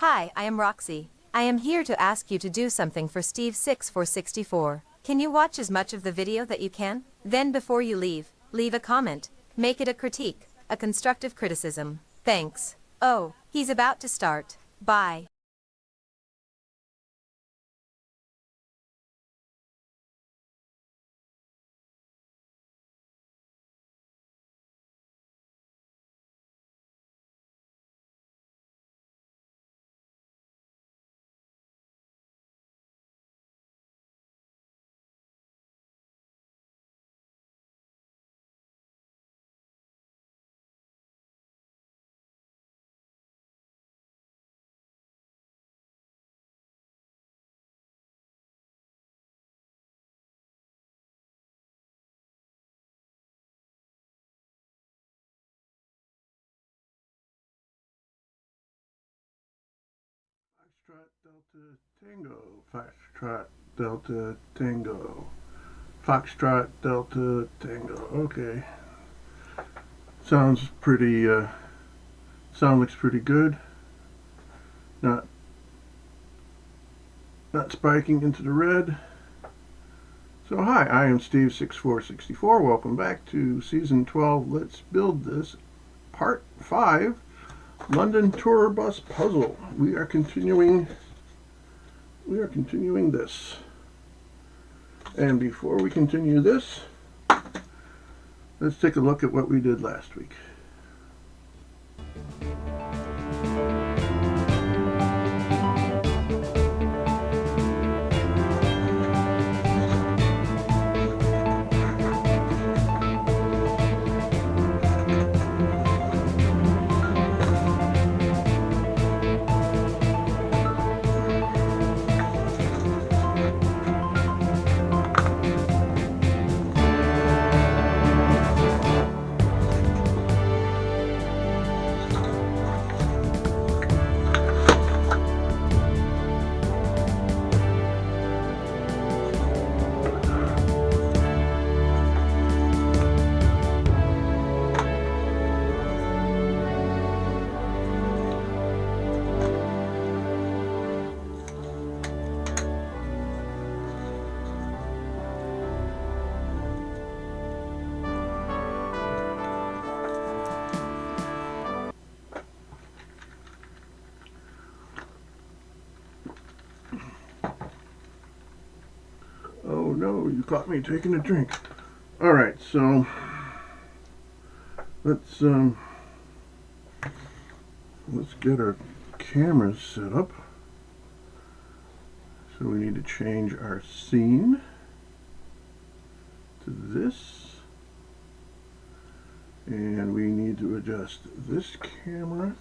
Hi, I am Roxy. I am here to ask you to do something for Steve 6464. Can you watch as much of the video that you can? Then before you leave a comment. Make it a critique, a constructive criticism. Thanks. Oh, he's about to start. Bye. Foxtrot Delta Tango, Foxtrot Delta Tango, Foxtrot Delta Tango. Okay, sounds pretty. Sound looks pretty good. Not spiking into the red. So hi, I am Steve 6464. Welcome back to season 12. Let's build this part 5. London Tour Bus Puzzle. We are continuing this. And before we continue this, let's take a look at what we did last week. Oh no, you caught me taking a drink. Alright, so let's get our cameras set up. So we need to change our scene to this. And we need to adjust this camera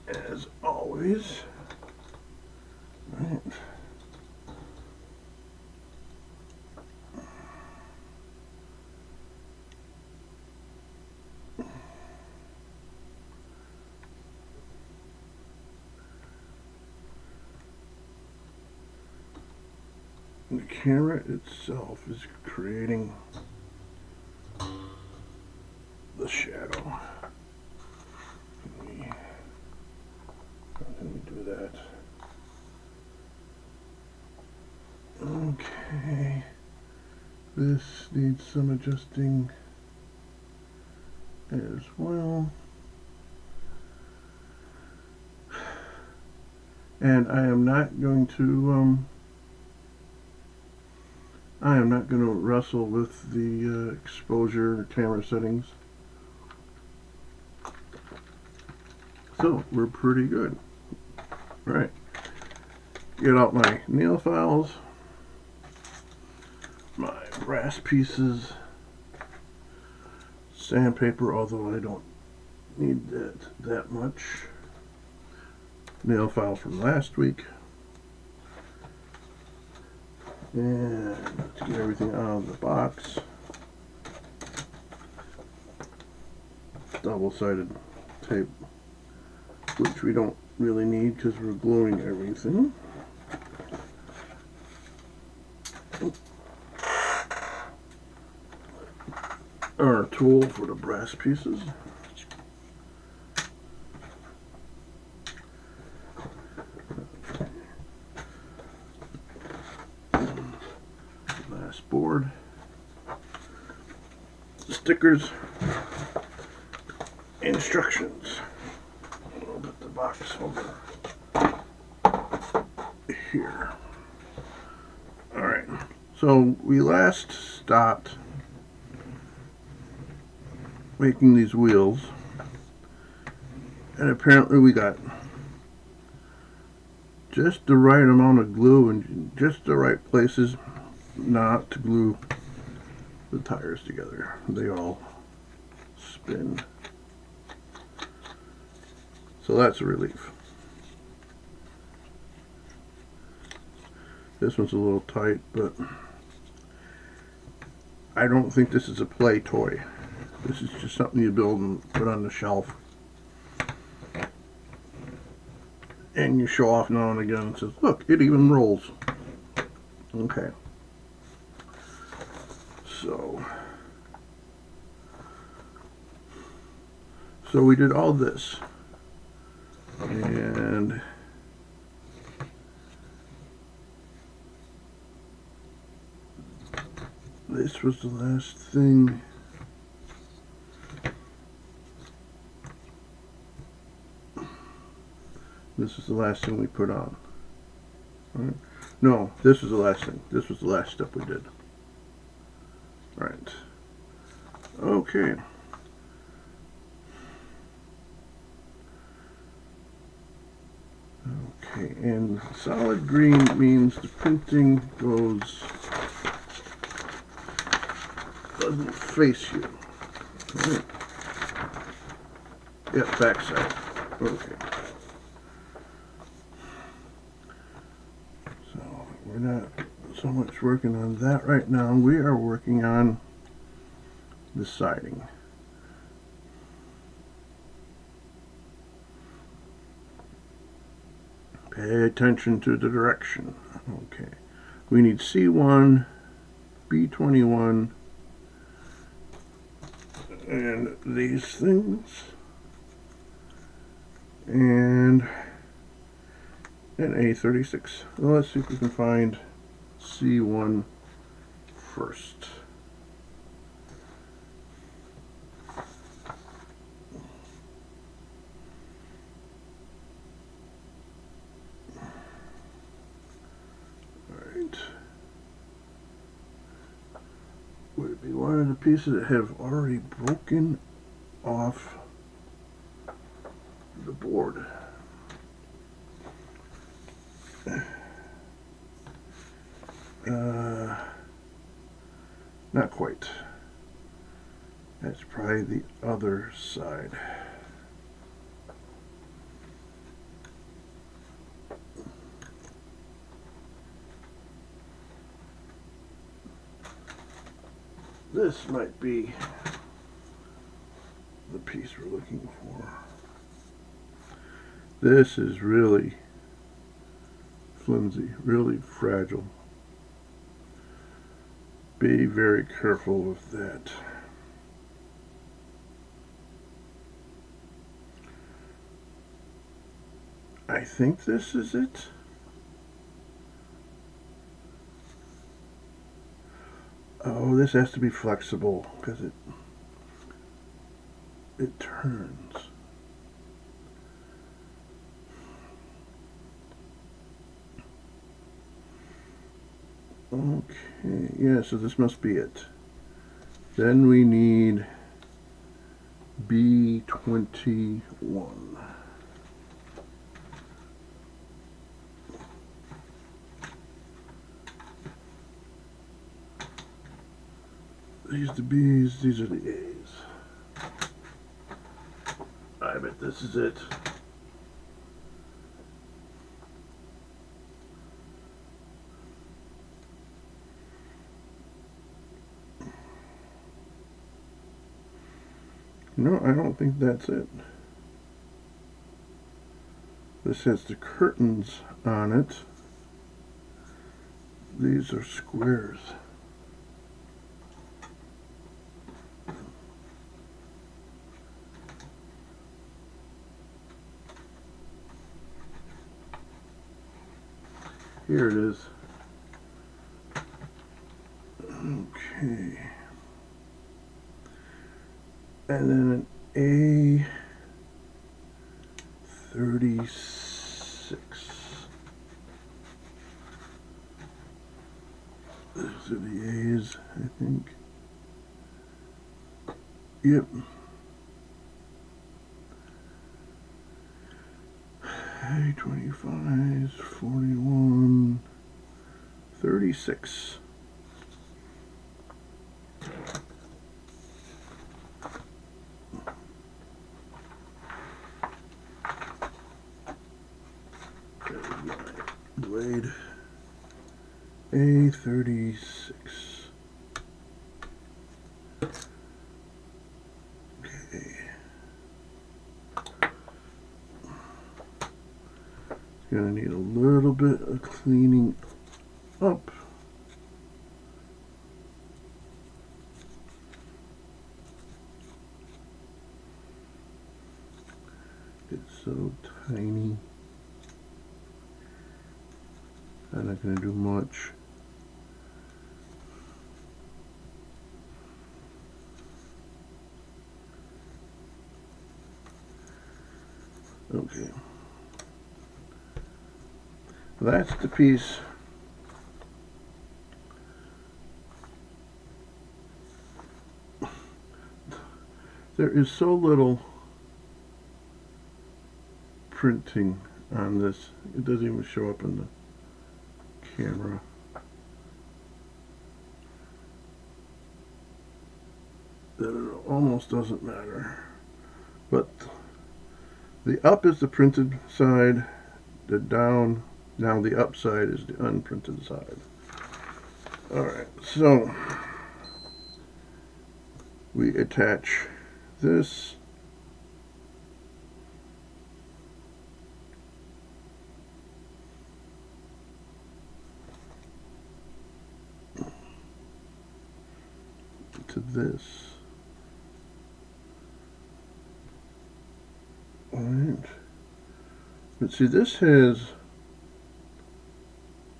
as always. Right. The camera itself is creating the shadow. Let me do that. Okay. This needs some adjusting as well. And I am not going to wrestle with the exposure camera settings. So we're pretty good. Right. Get out my nail files, my brass pieces, sandpaper, although I don't need that much. Nail file from last week. And to get everything out of the box, double-sided tape, which we don't really need because we're gluing everything. Our tool for the brass pieces. board, stickers, instructions. I'll put the box over here. Alright, so we last stopped making these wheels, and apparently we got just the right amount of glue and just the right places not to glue the tires together. They all spin. So that's a relief. This one's a little tight, but I don't think this is a play toy. This is just something you build and put on the shelf. And you show off now and again and says, look, it even rolls. Okay. So we did all this. And this was the last thing. This is the last thing we put on. Right? No, this was the last thing. This was the last step we did. Right. Okay. Okay, and solid green means the printing doesn't face you. Right. Yeah, backside. Okay. So we're not so much working on that right now. We are working on the siding. Pay attention to the direction. Okay. We need C1, B21, and these things, and an A36. Well, let's see if we can find C1 first. Would it be one of the pieces that have already broken off the board? Not quite. That's probably the other side. This might be the piece we're looking for. This is really flimsy, really fragile. Be very careful with that. I think this is it. Oh, this has to be flexible because it turns. Okay, yeah, so this must be it. Then we need B21. These are the B's, these are the A's. I bet this is it. No, I don't think that's it. This has the curtains on it. These are squares. Here it is. Okay. And then an A36. Those are the A's, I think. Yep. A25, 41, 36. Blade A36. Okay. It's gonna need a little bit of cleaning up. It's so tiny. I'm not gonna do much. Okay. That's the piece. There is so little printing on this. It doesn't even show up in the camera. That it almost doesn't matter. But the up is the printed side, the down, now the up side is the unprinted side. Alright, so we attach this. To this. Alright. But see, this has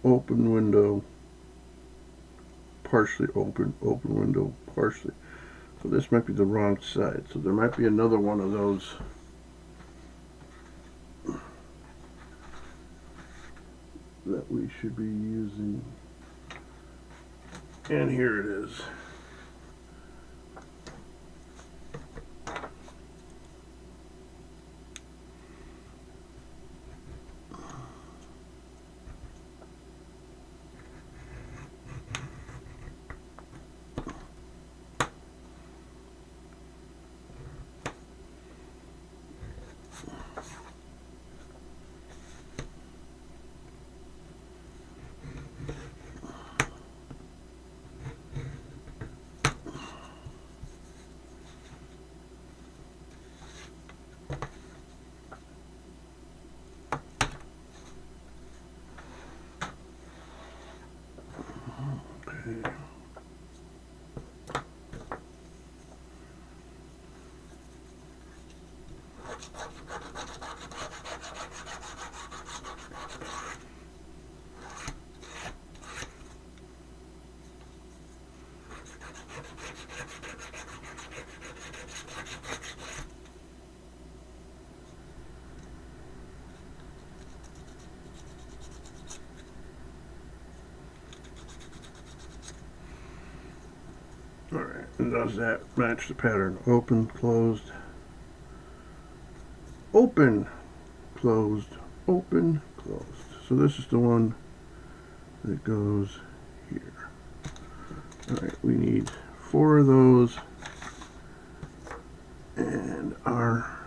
open window, partially open, open window, partially. So this might be the wrong side. So there might be another one of those that we should be using. And here it is. Okay. Alright, and does that match the pattern? Open, closed, open, closed, open, closed. So this is the one that goes here. Alright, we need 4 of those, and our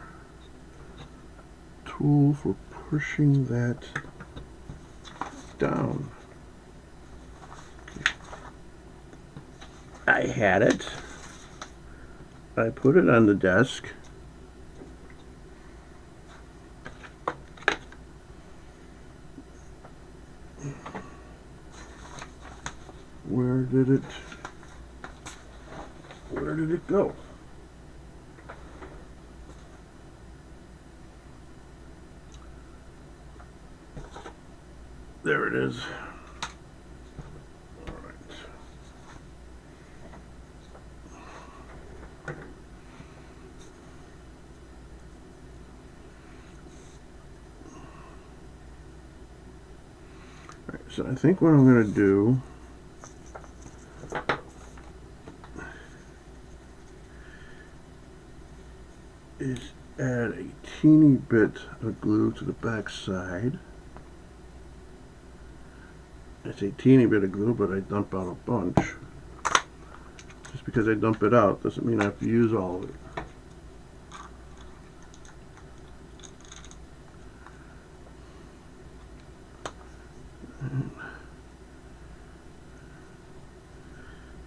tool for pushing that down. Okay. I had it. I put it on the desk. Where did it go? There it is. All right. So I think what I'm going to do is add a teeny bit of glue to the back side. It's a teeny bit of glue, but I dump out a bunch. Just because I dump it out doesn't mean I have to use all of it.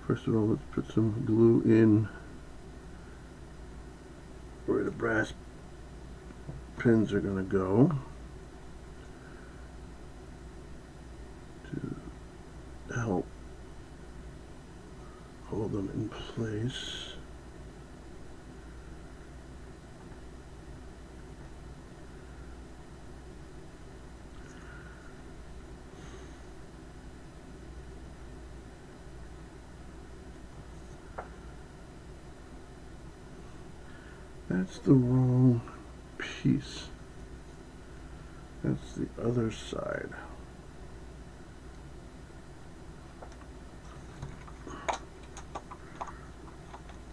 First of all, let's put some glue in where the brass pins are going to go to help hold them in place. That's the wrong piece. That's the other side.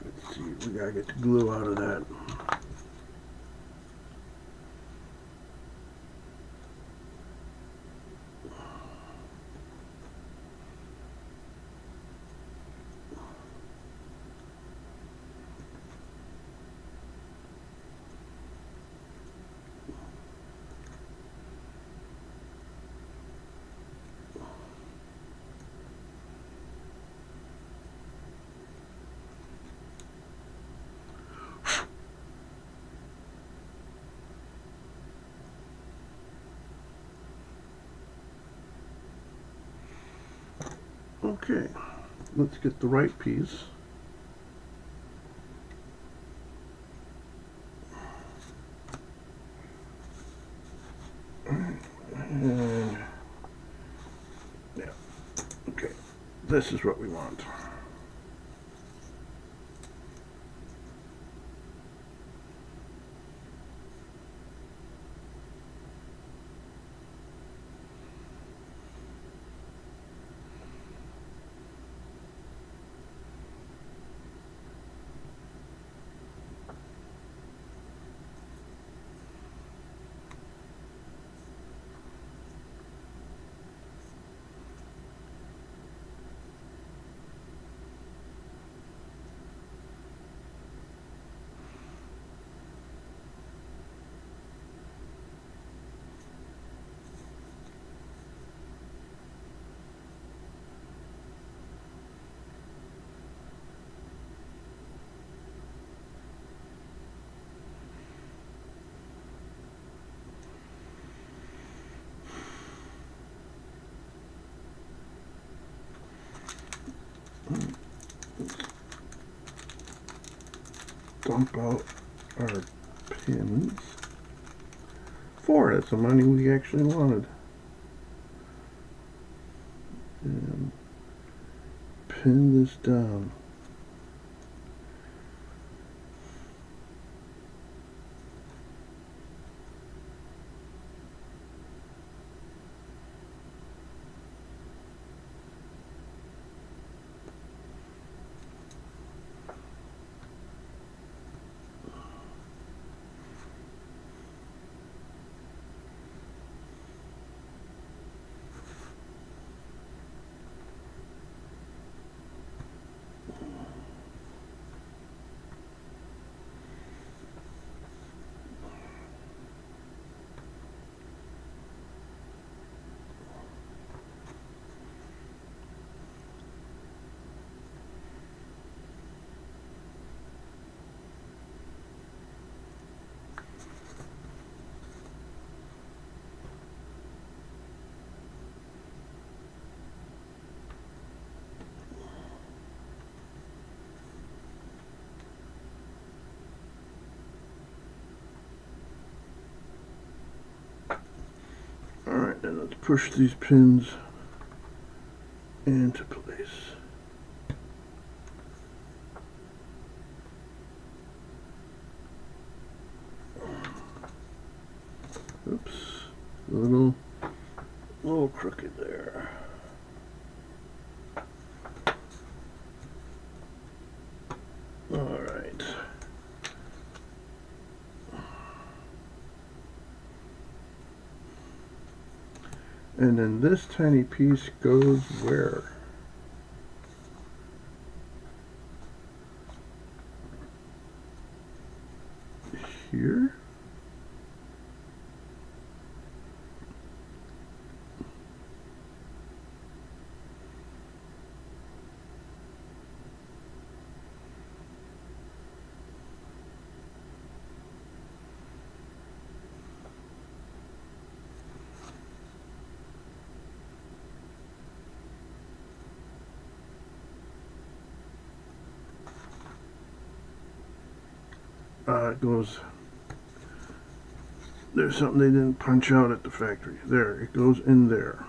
Let's see, we gotta get the glue out of that. Okay, let's get the right piece. And yeah, okay, this is what we want. Dump out our pins. 4, that's the money we actually wanted. And pin this down. Alright, then let's push these pins into place. Oops, a little A little crooked there. Alright. And then this tiny piece goes where? Here? It goes, there's something they didn't punch out at the factory. There, it goes in there.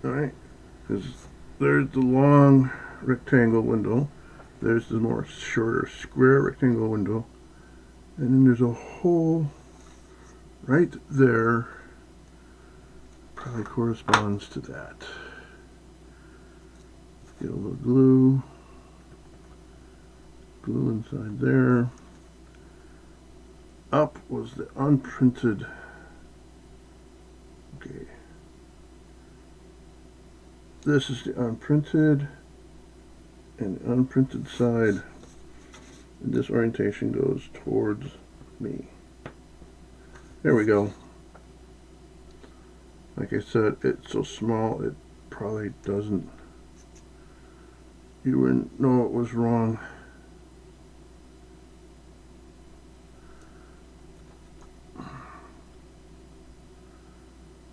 Alright, because there's the long rectangle window, there's the more shorter square rectangle window, and then there's a hole right there, probably corresponds to that. Get a little glue inside there. Up was the unprinted, okay, this is the unprinted, and the unprinted side, and this orientation goes towards me. There we go. Like I said, it's so small it probably doesn't, you wouldn't know it was wrong.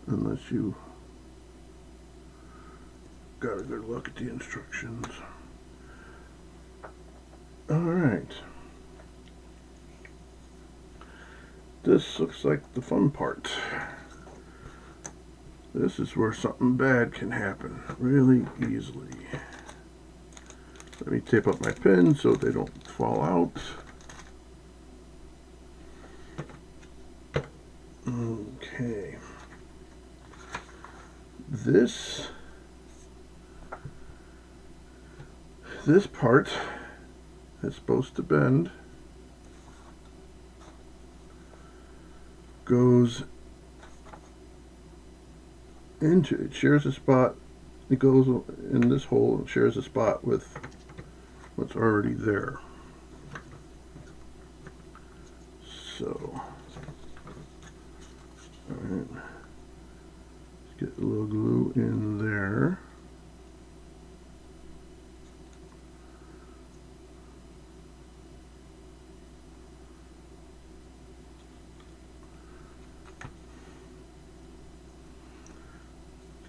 Unless you got a good look at the instructions. Alright. This looks like the fun part. This is where something bad can happen really easily. Let me tape up my pins so they don't fall out. Okay. This part that's supposed to bend goes into, it shares a spot, it goes in this hole, it shares a spot with what's already there. So, alright, let's get a little glue in there.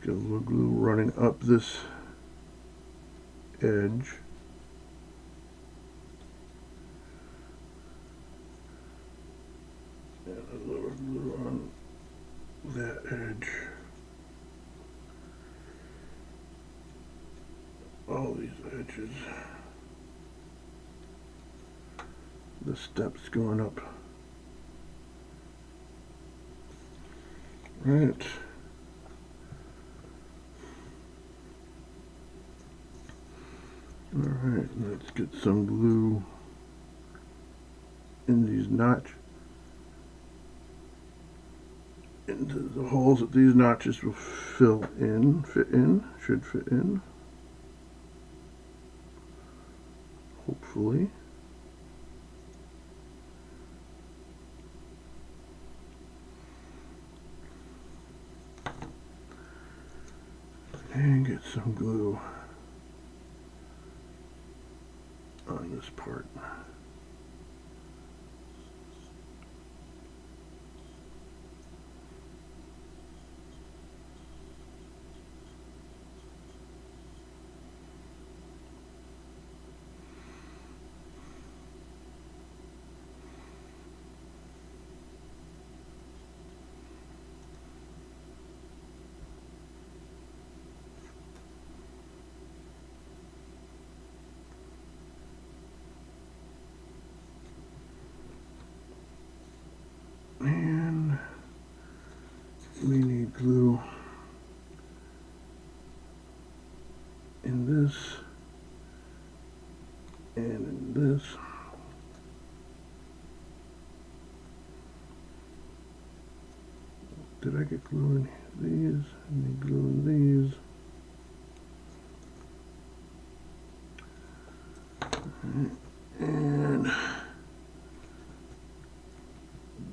Get a little glue running up this edge. And a little glue on that edge. All these edges. The steps going up. Right. Alright, let's get some glue in these notches, into the holes that these notches will fit in, should fit in, hopefully. And get some glue on this part. in this and in this. Did I get glue in these? I need glue in these. And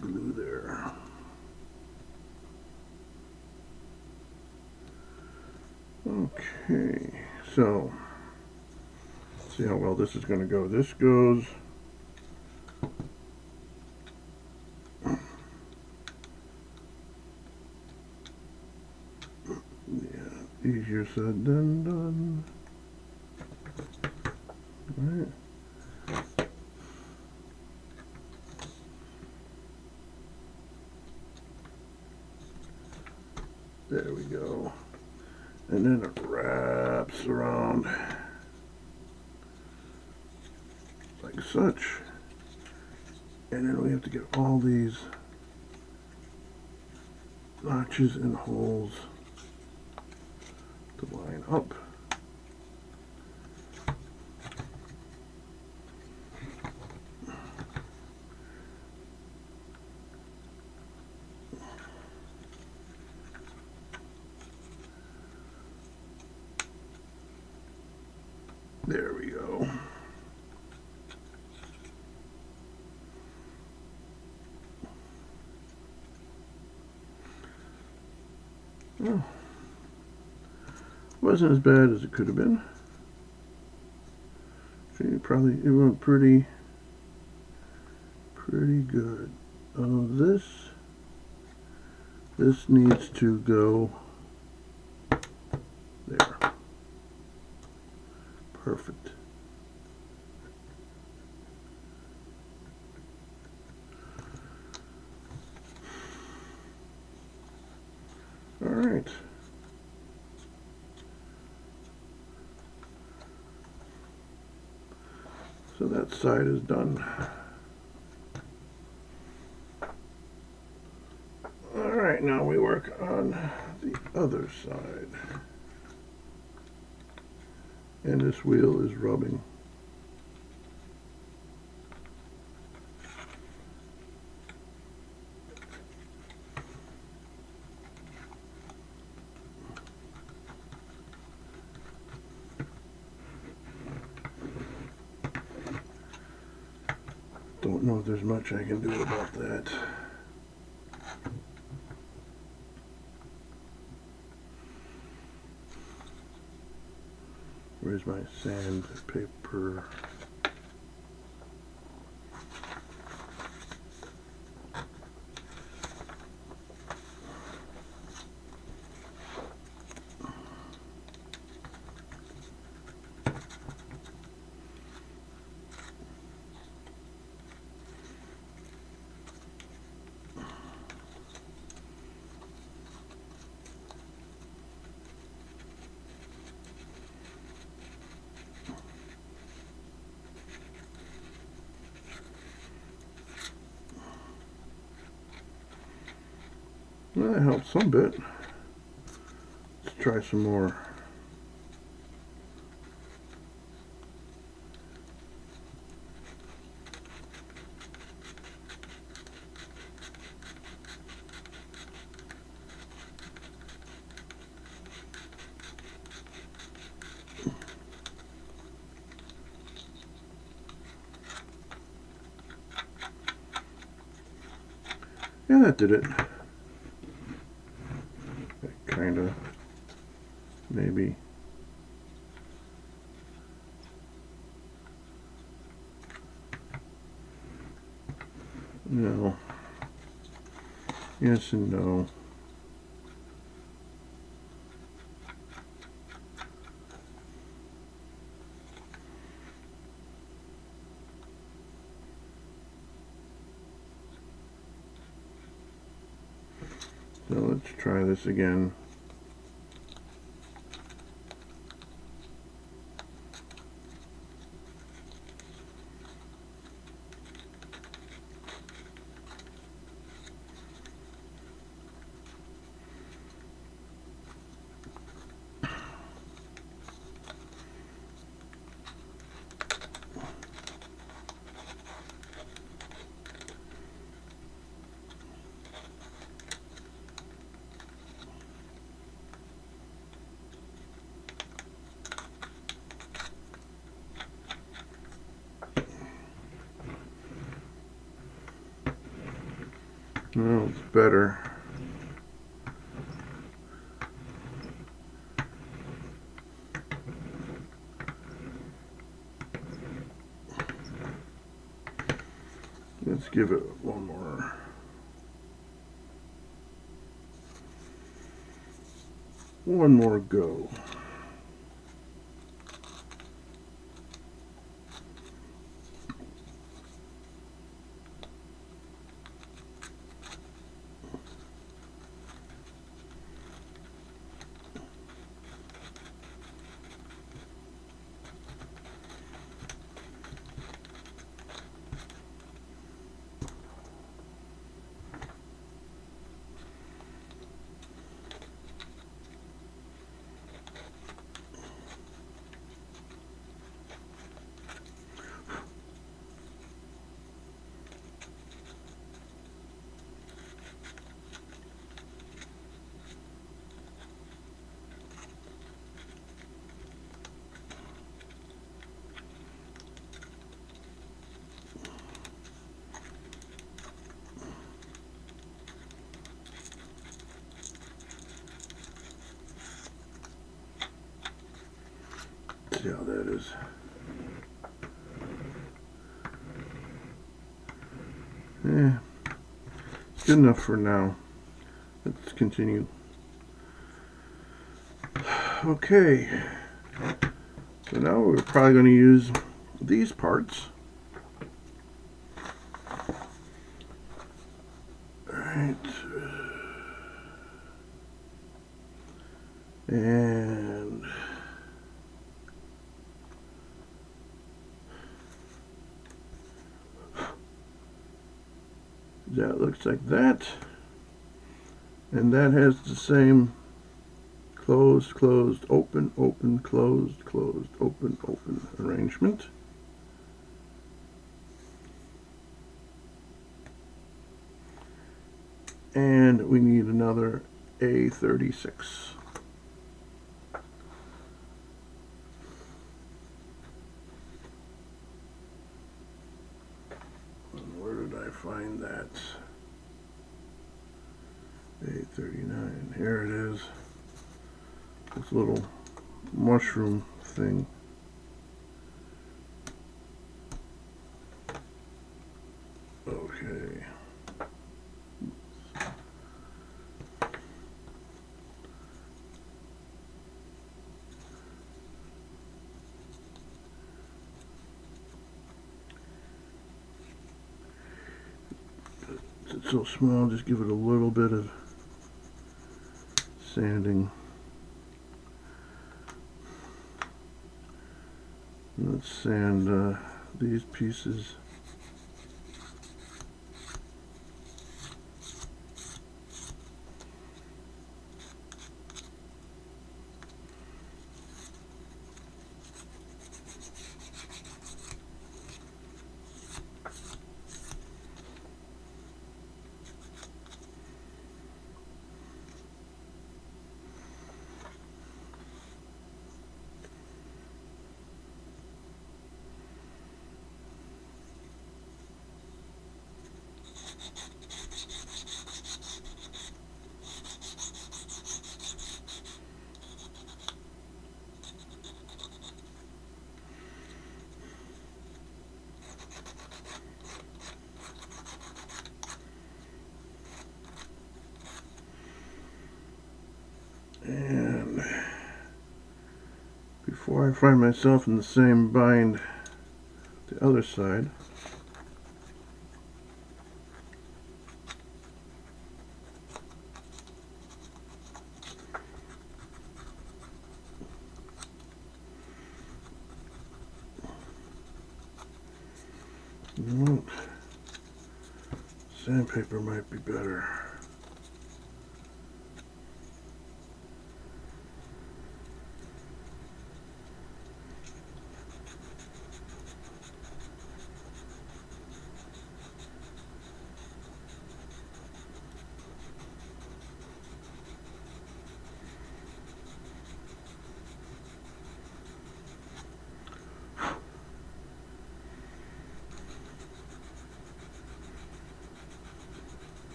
glue there. Okay, so see how well this is going to go. This goes easier said than done. All right. There we go. And then it wraps around like such. And then we have to get all these notches and holes to line up. There we go. Oh, wasn't as bad as it could have been. See, probably it went pretty good. Oh, this needs to go there. Perfect. All right. So that side is done. All right, now we work on the other side. And this wheel is rubbing. Don't know if there's much I can do about that. Where's my sandpaper? Well, that helps some bit. Let's try some more. Yeah, that did it. Kinda, maybe. No. Yes and no. So let's try this again. No, it's better. Let's give it one more go. See how that is. Yeah, it's good enough for now. Let's continue. Okay, so now we're probably going to use these parts. Alright, and that looks like that, and that has the same closed, closed, open, open, closed, closed, open, open arrangement. And we need another A36. Where did I find that? A39. Here it is. This little mushroom thing. Okay. It's so small, just give it a little bit of sanding. Let's sand these pieces. And before I find myself in the same bind the other side, sandpaper might be better.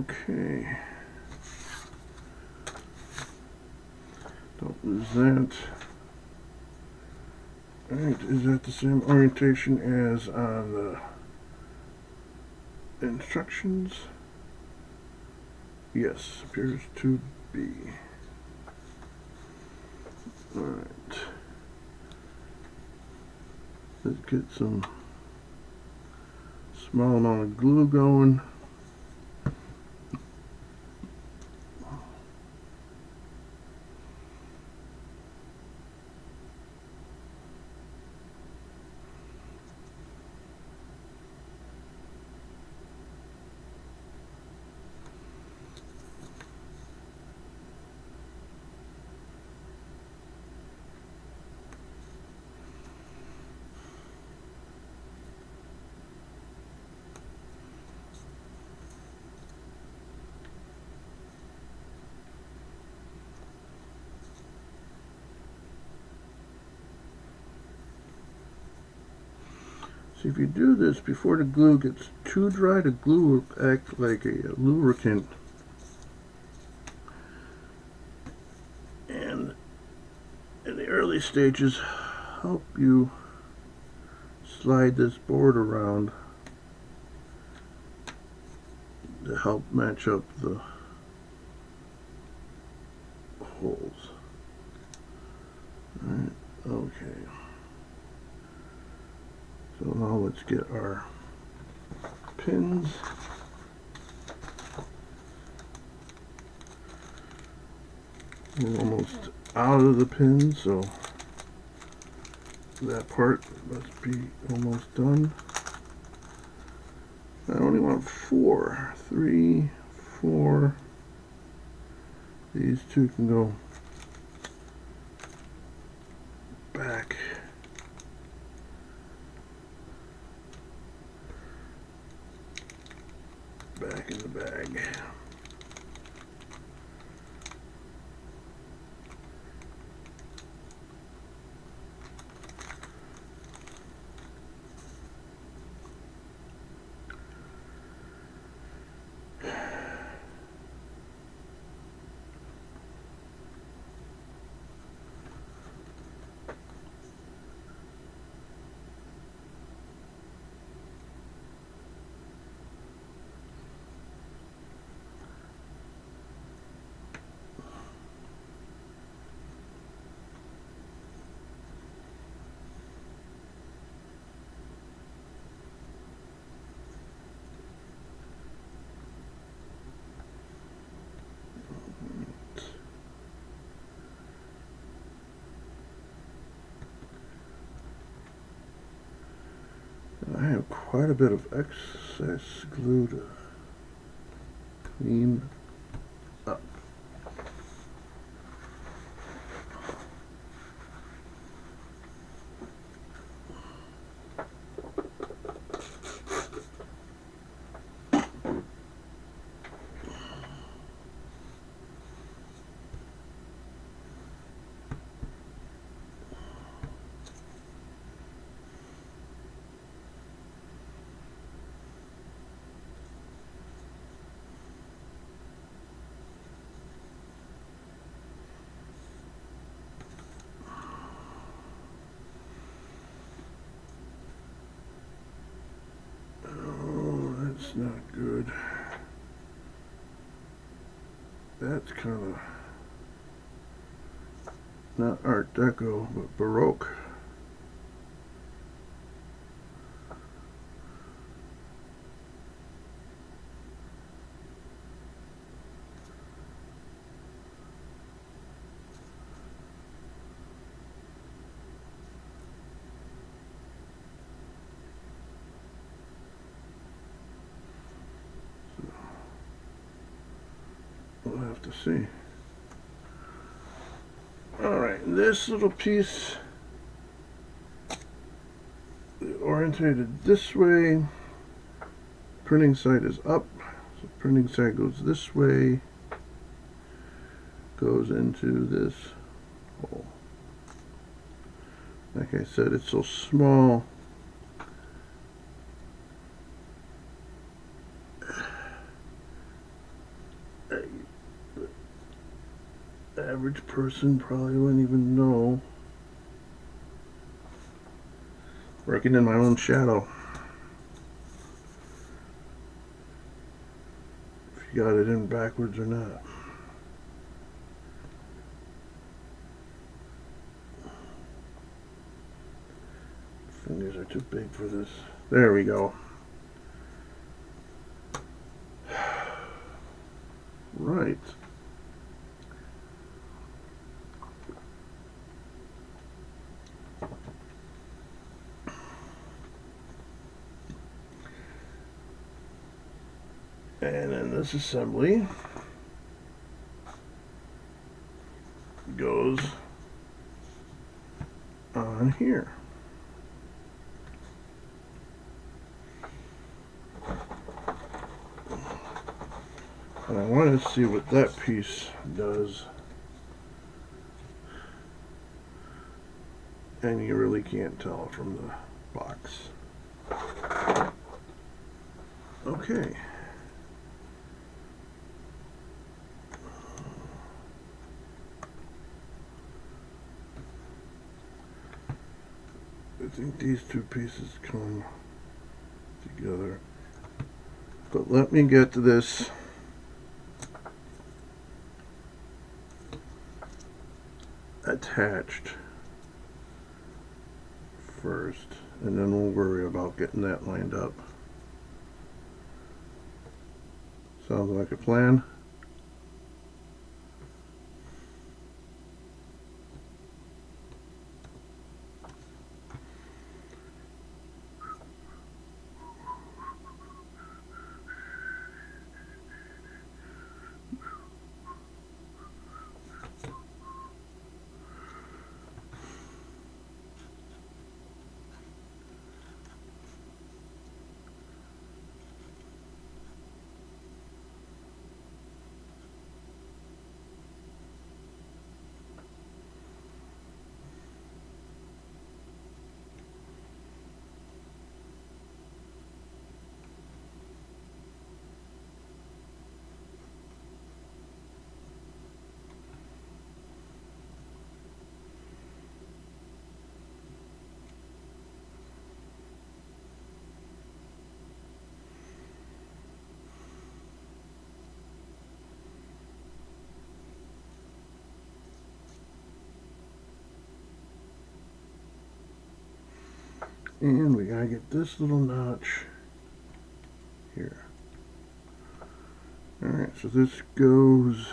Okay. Don't lose that. Alright, is that the same orientation as on the instructions? Yes, appears to be. Alright. Let's get some small amount of glue going. See, if you do this before the glue gets too dry, the glue will act like a lubricant. And in the early stages, help you slide this board around to help match up the holes. Alright, okay. So now let's get our pins. We're almost out of the pins, so that part must be almost done. I only want 4, 3, 4. These two can go back. Back in the bag. I have quite a bit of excess glue to clean up. That's not good. That's kind of not Art Deco, but Baroque. We'll have to see. Alright, this little piece orientated this way. Printing side is up. So printing side goes this way. Goes into this hole. Like I said, it's so small. person probably wouldn't even know. Working in my own shadow. If you got it in backwards or not. Fingers are too big for this. There we go. Right. And then this assembly goes on here. And I want to see what that piece does. And you really can't tell from the box. Okay. I think these two pieces come together. But let me get to this attached first, and then we'll worry about getting that lined up. Sounds like a plan. And we gotta get this little notch here. Alright, so this goes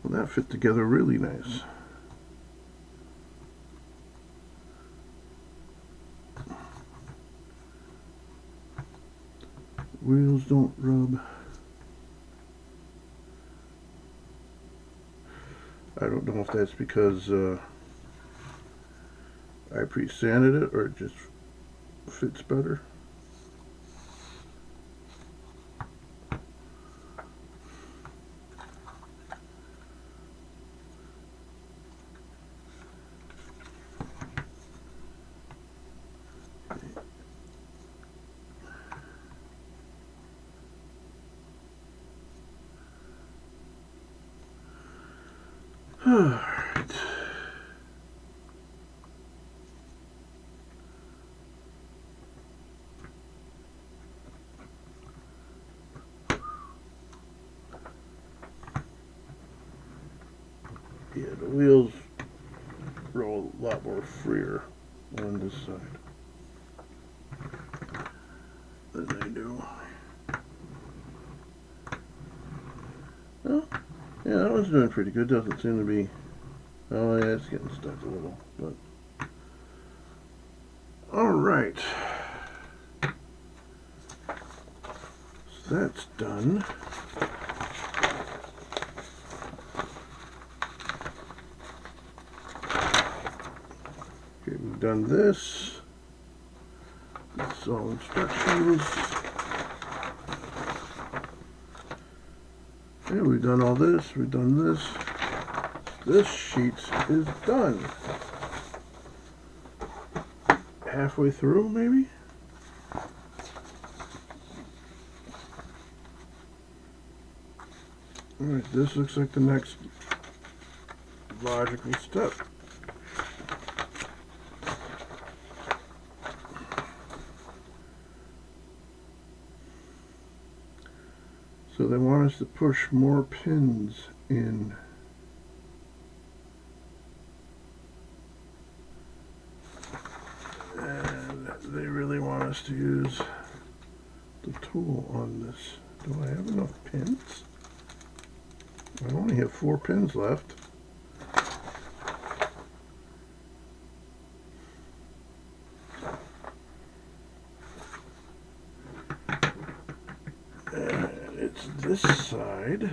well, that fit together really nice. Wheels don't rub. I don't know if that's because I pre-sanded it or it just fits better. Alright. Yeah, the wheels roll a lot more freer on this side than they do. Well, yeah, that one's doing pretty good. Doesn't seem to be. Oh, yeah, it's getting stuck a little, but. Alright. So that's done. Okay, we've we've done this. It's all instructions. Yeah, we've done all this. We've done this. This sheet is done. Halfway through, maybe? Alright, this looks like the next logical step. So they want us to push more pins in. And they really want us to use the tool on this. Do I have enough pins? I only have 4 pins left. And it's this side.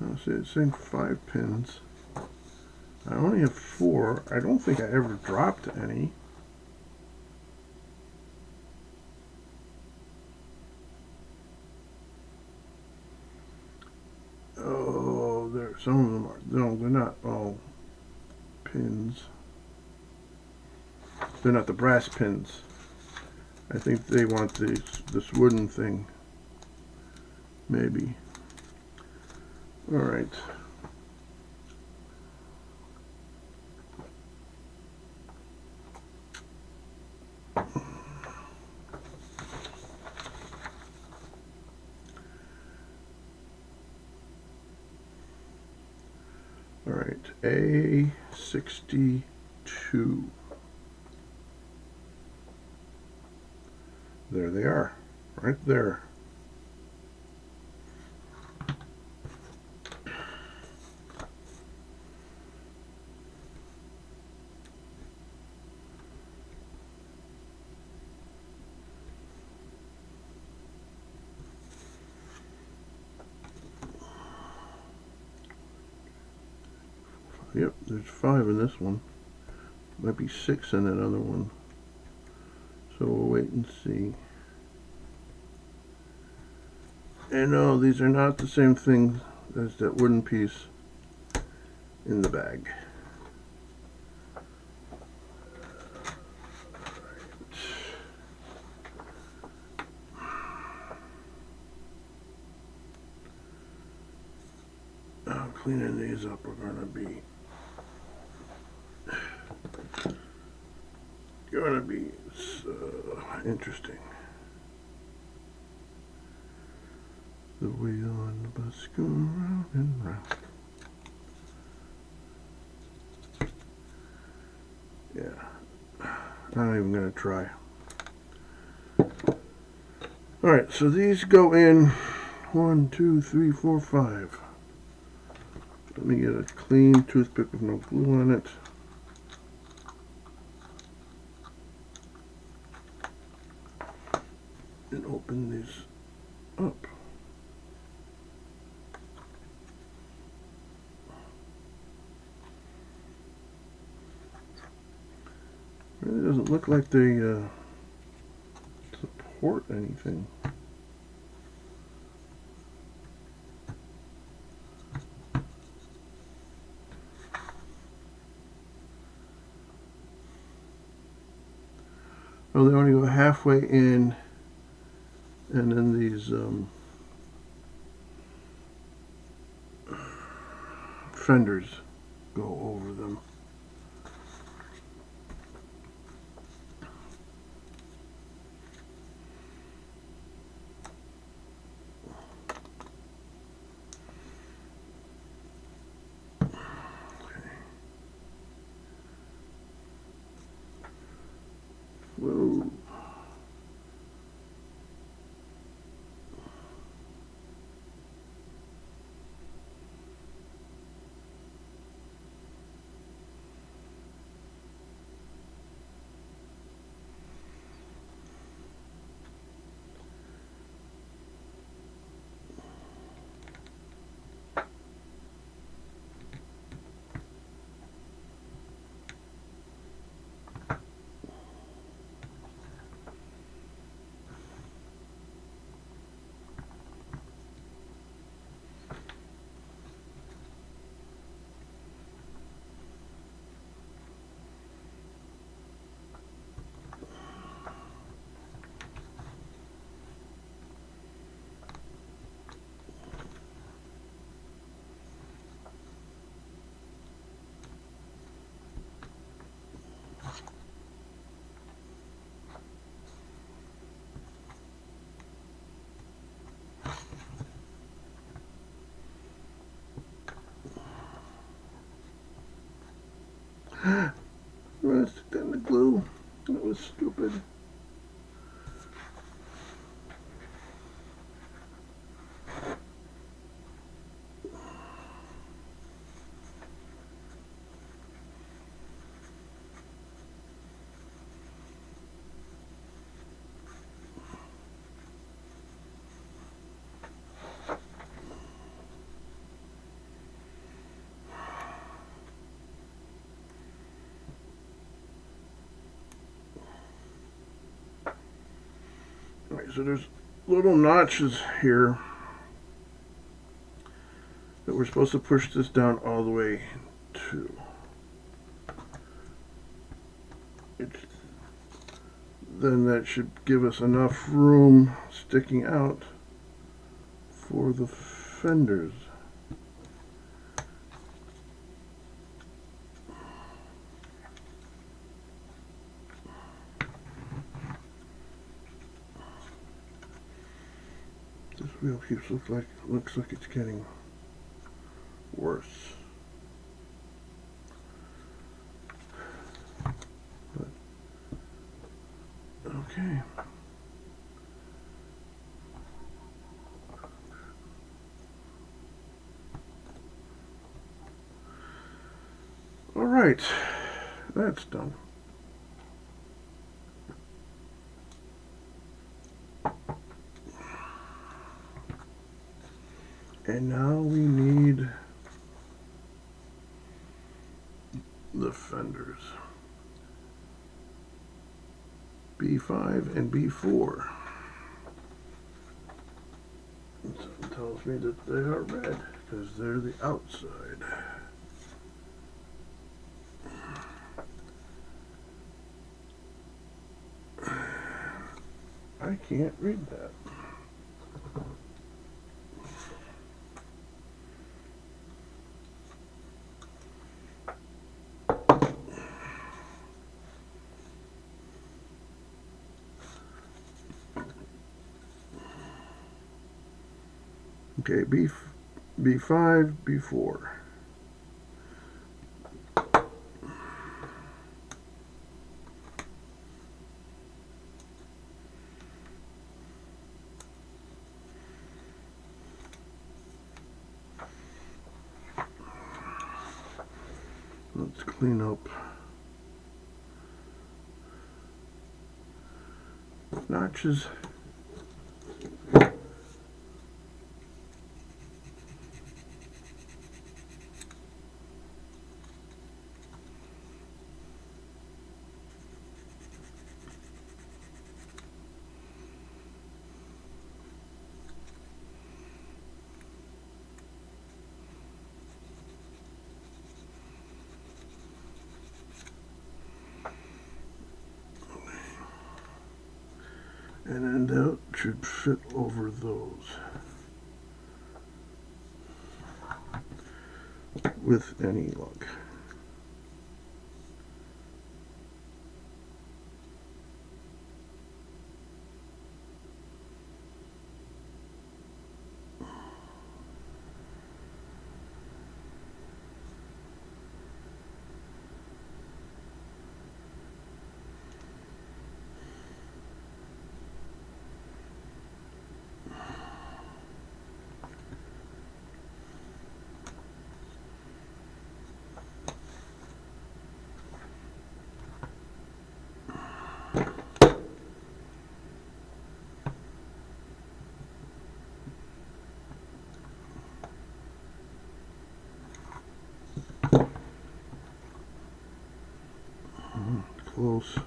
I'll see, it's saying 5 pins. I only have 4. I don't think I ever dropped any. Oh, there. Some of them are. No, they're not all pins. They're not the brass pins. I think they want this wooden thing. Maybe. All right. All right, A62. There they are, right there. Yep, there's 5 in this one. Might be 6 in that other one. So we'll wait and see. And no, these are not the same thing as that wooden piece in the bag. Cleaning these up are going to be interesting. The wheel on the bus go round and round. Yeah, I'm not even going to try. Alright, so these go in 1, 2, 3, 4, 5. Let me get a clean toothpick with no glue on it. And open these up. Really doesn't look like they support anything. Oh, they only go halfway in, and then these fenders go over them. Whoa. so there's little notches here that we're supposed to push this down all the way to. Then that should give us enough room sticking out for the fenders. This wheel looks like it's getting worse. But, okay. All right, that's done. And now we need the fenders. B5 and B4. It tells me that they are red because they're the outside. I can't read that. Okay, B5, B4. Let's clean up notches. And then that should fit over those with any luck. Close.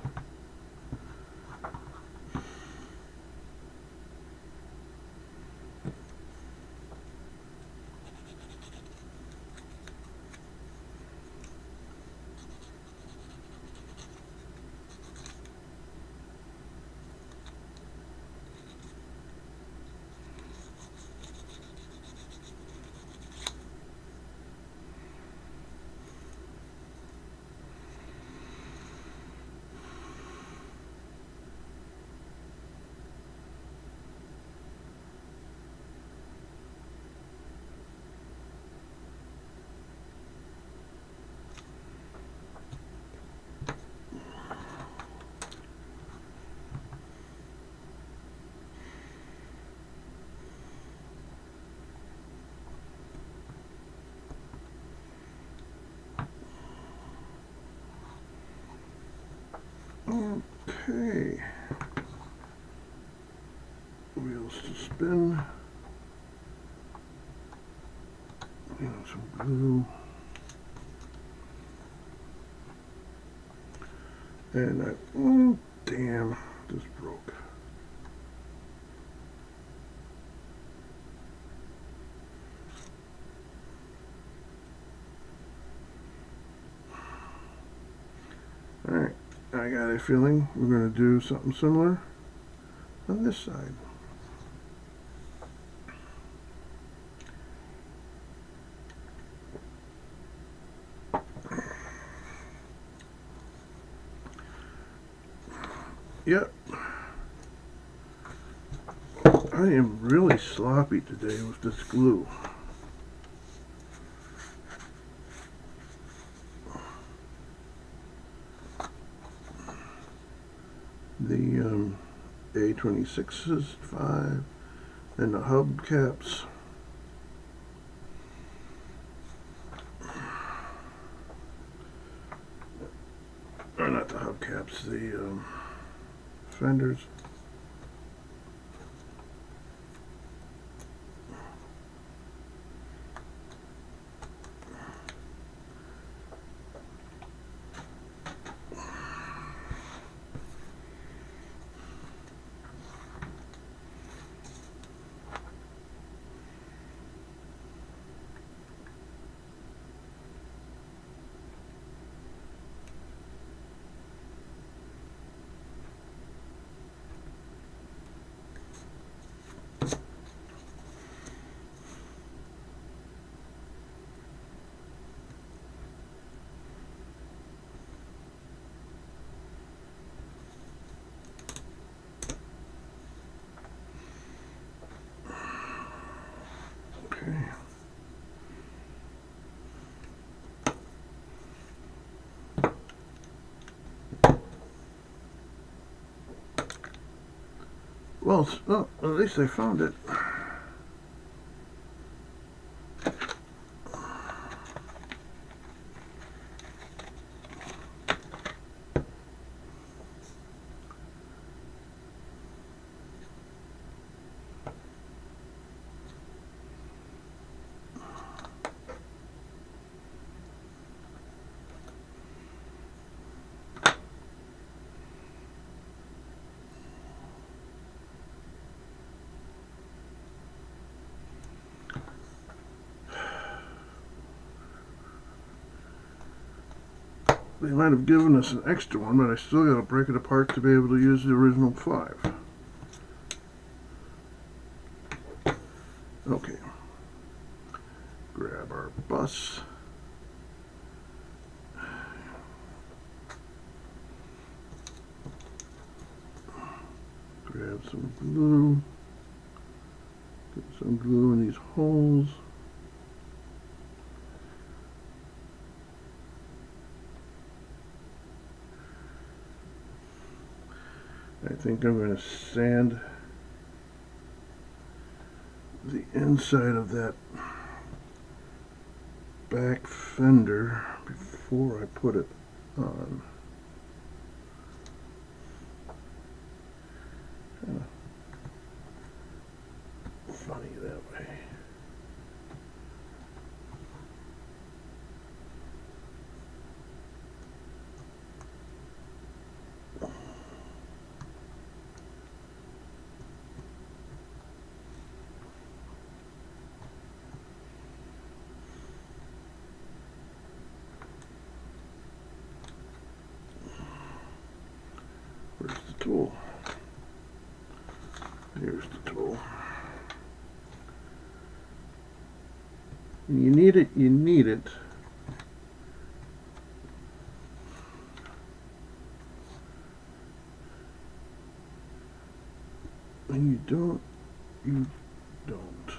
Okay. Wheels to spin. Some glue. And damn, this broke. Alright, I got a feeling we're going to do something similar on this side. Yep. I am really sloppy today with this glue. The A26s, 5, and the hub caps. Or not the hub caps, the fenders. Okay. Well, at least I found it. They might have given us an extra one, but I still got to break it apart to be able to use the original 5. Okay. Grab our bus. Grab some glue. Get some glue in these holes. I think I'm going to sand the inside of that back fender before I put it on. Kind of funny that way. Where's the tool? Here's the tool. When you need it, you need it. When you don't, you don't.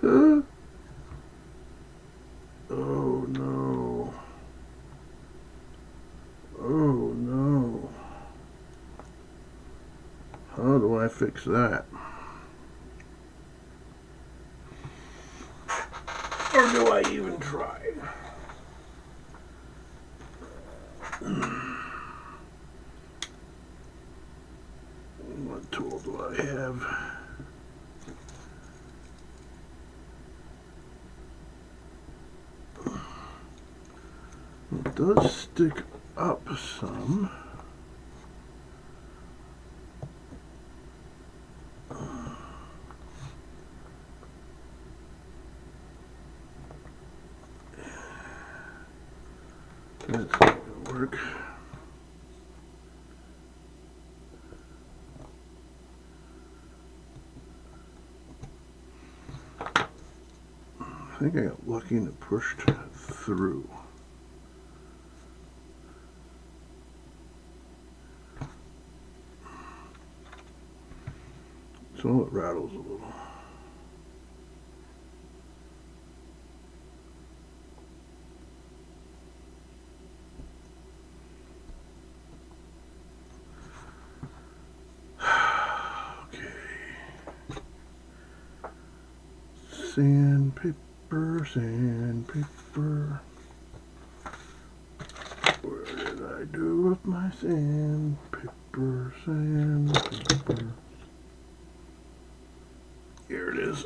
Huh? Oh no. Oh no. How do I fix that? Or do I even try? What tool do I have? It does stick up some. That's not gonna work. I think I got lucky and it pushed through. So it rattles a little. Sandpaper, sandpaper. What did I do with my sandpaper, sandpaper? Here it is.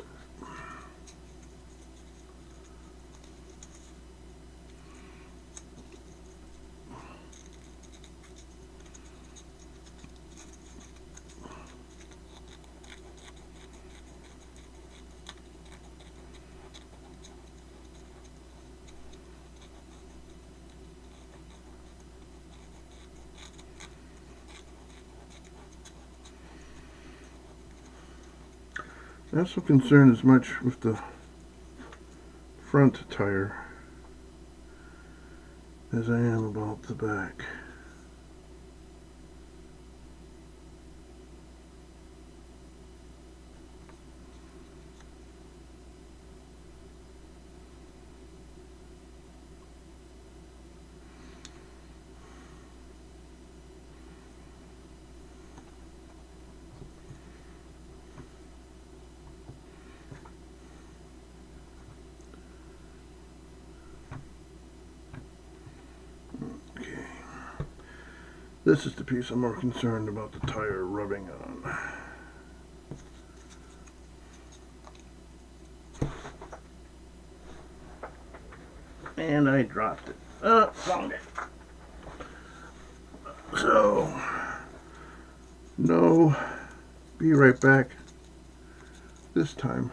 Not so concerned as much with the front tire as I am about the back. This is the piece I'm more concerned about the tire rubbing on. And I dropped it. Found it. So, no, be right back this time.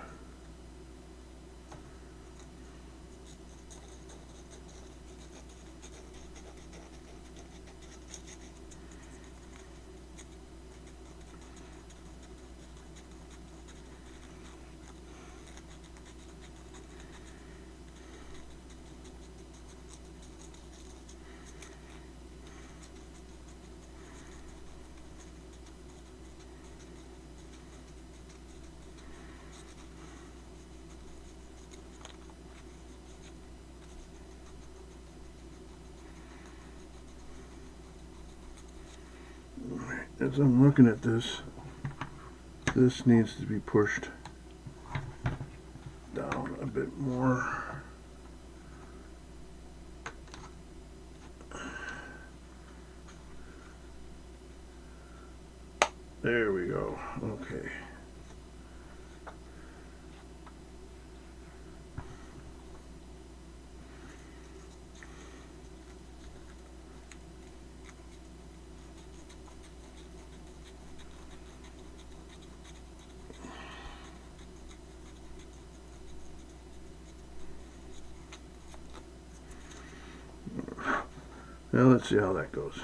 As I'm looking at this, this needs to be pushed down a bit more. There we go. Okay. Now let's see how that goes.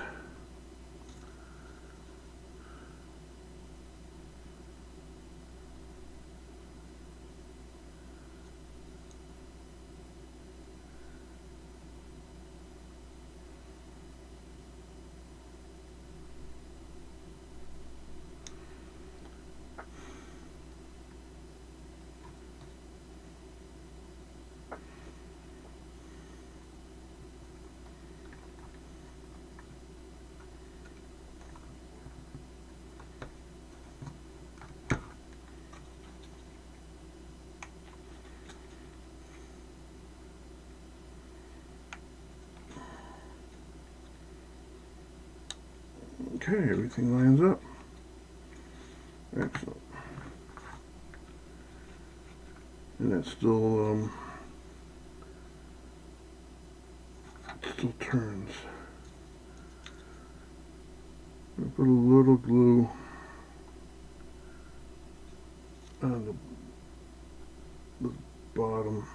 Okay, everything lines up. Excellent. And it still turns. I put a little glue on the bottom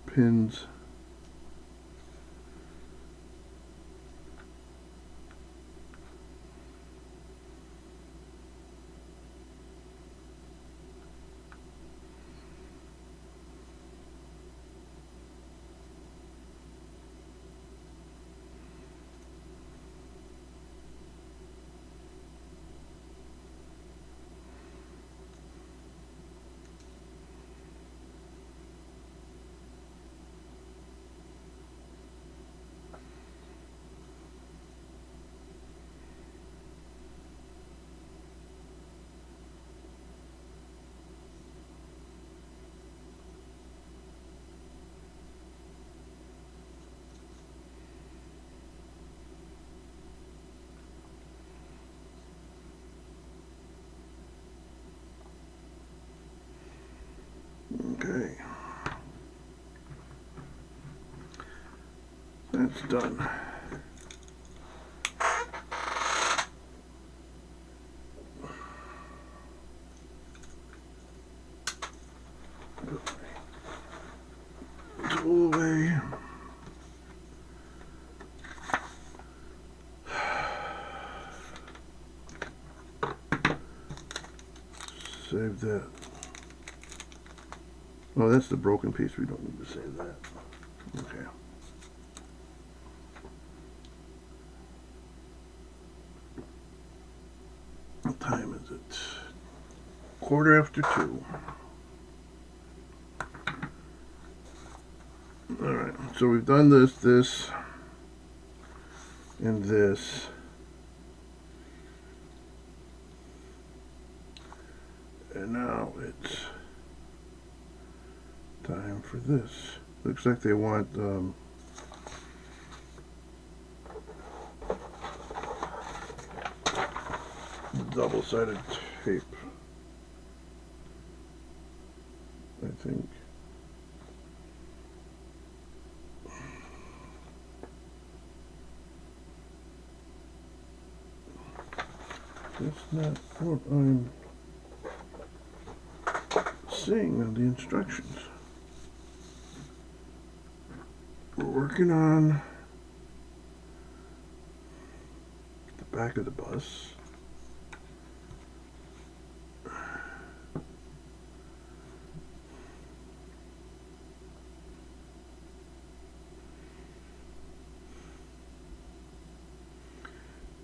pins. Okay. That's done. Tool away. Save that. Oh, that's the broken piece. We don't need to save that. Okay. What time is it? 2:15. Alright, so we've done this, and this. And now it's time for this. Looks like they want double-sided tape, I think. That's not what I'm seeing on the instructions. We're working on the back of the bus.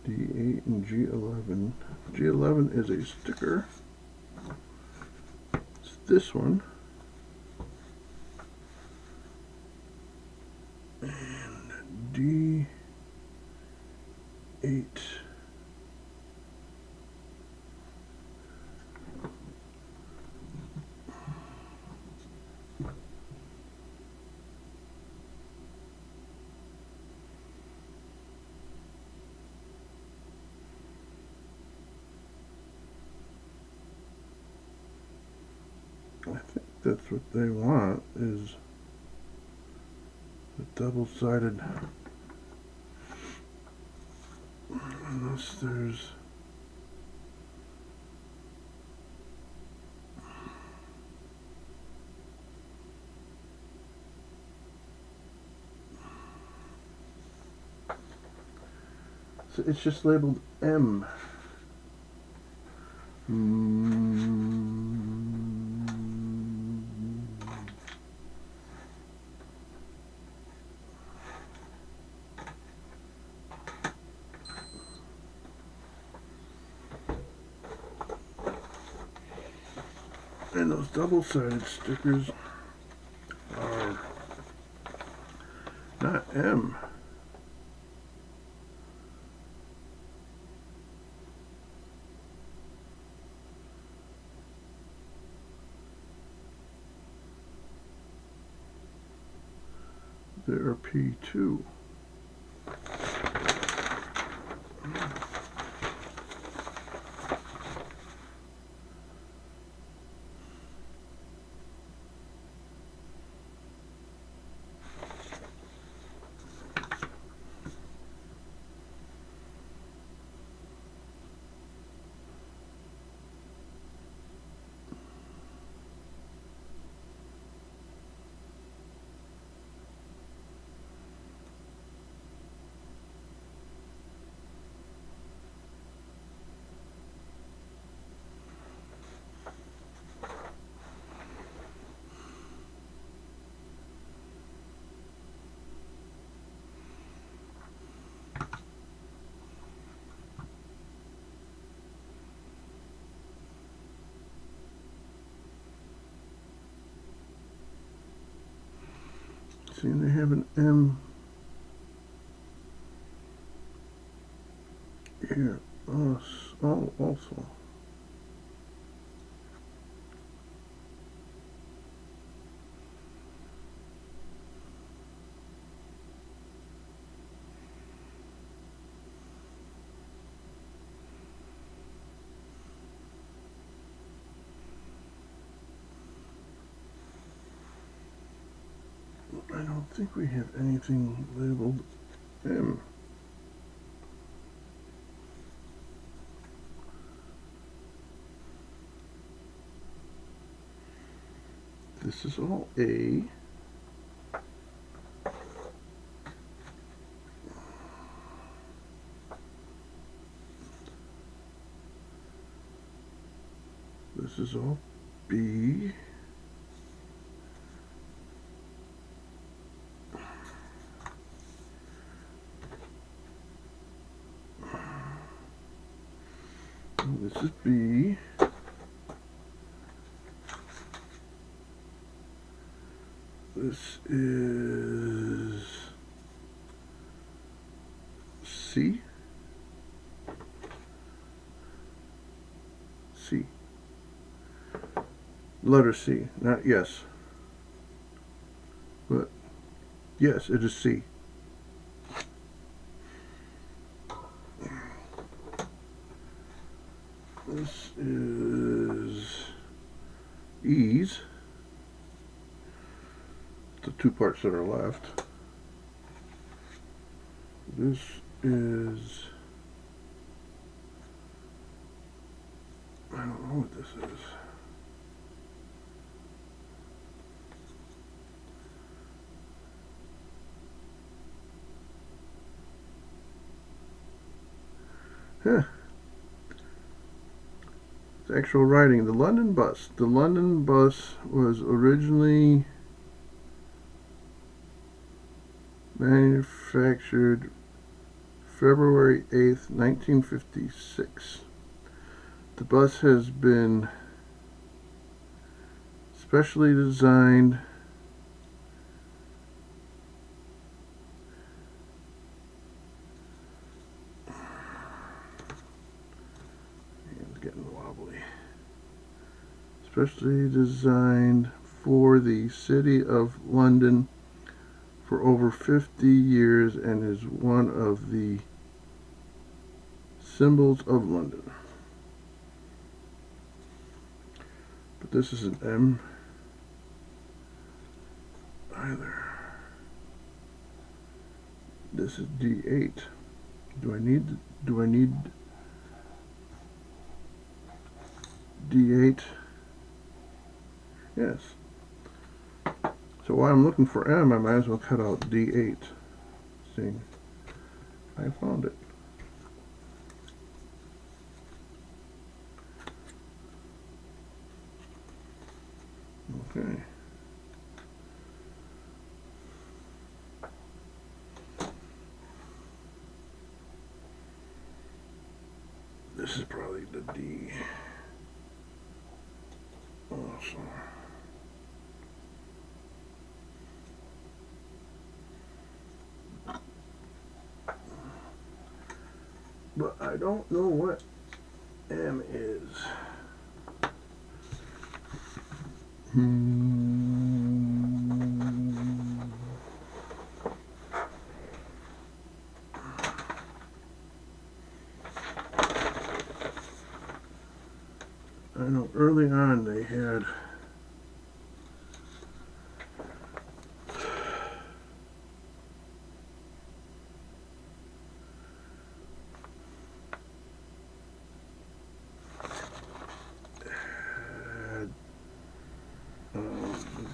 D8 and G11. G11 is a sticker. It's this one. And D8. I think that's what they want, is the double-sided, unless there's so it's just labeled M. And those double-sided stickers are not M. They're P2. See, they have an M here also. don't think we have anything labeled M. This is all A. This is all B. And this is B. This is C. C. Letter C, not yes. But yes, it is C. This is E's. The two parts that are left. This is, I don't know what this is. Huh. It's actual writing. The London bus. The London bus was originally manufactured February 8th, 1956. The bus has been specially designed it's getting wobbly. Specially designed for the City of London for over 50 years and is one of the symbols of London. But this is an M either. This is D8. Do I need D8? Yes. So while I'm looking for M, I might as well cut out D8. See, I found it. Okay. This is probably the D. Also. But I don't know what M is. I know early on they had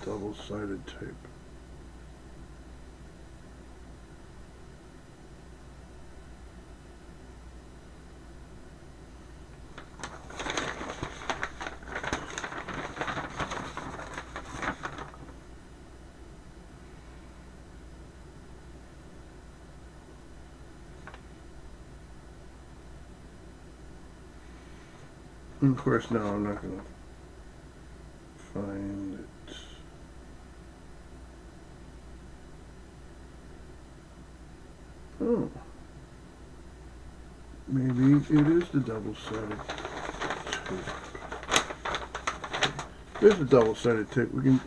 double-sided tape. And of course, now I'm not going to find it. Oh, maybe it is the double-sided tape. There's the double-sided tape. We can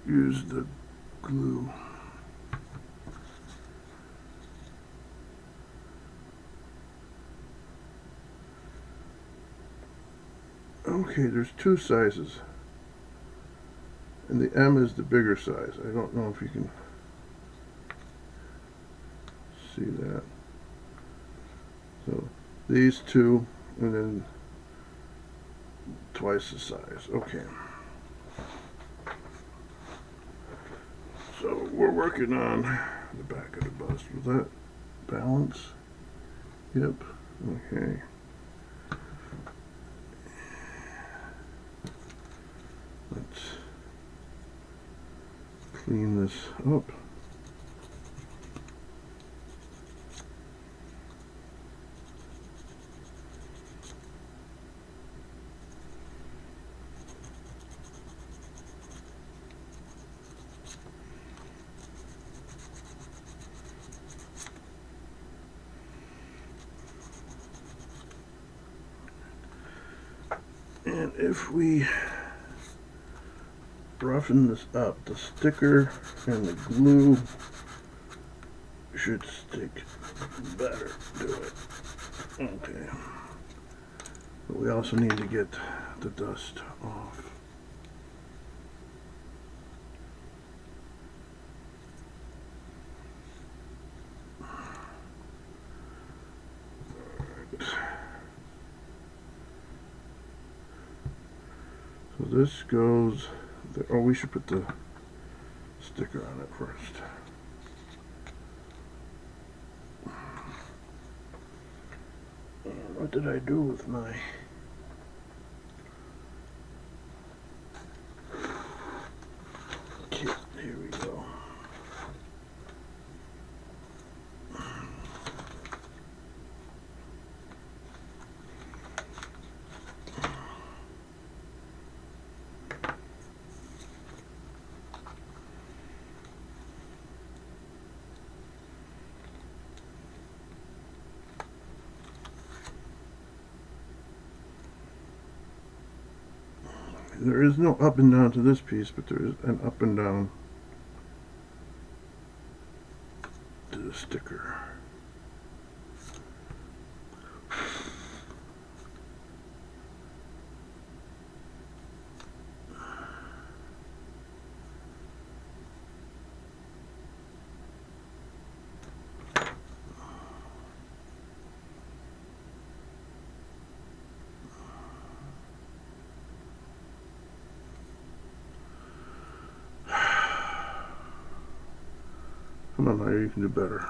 use the glue. Okay, there's two sizes. And the M is the bigger size. I don't know if you can see that. So these two, and then twice the size. Okay. So we're working on the back of the bust. Was that balance? Yep. Okay. Let's clean this up. And if we roughen this up, the sticker and the glue should stick better to it. Okay. But we also need to get the dust off. So this goes, oh, we should put the sticker on it first. What did I do with my kit? Here we go. There is no up and down to this piece, but there is an up and down to the sticker. Come on, Maya, you can do better.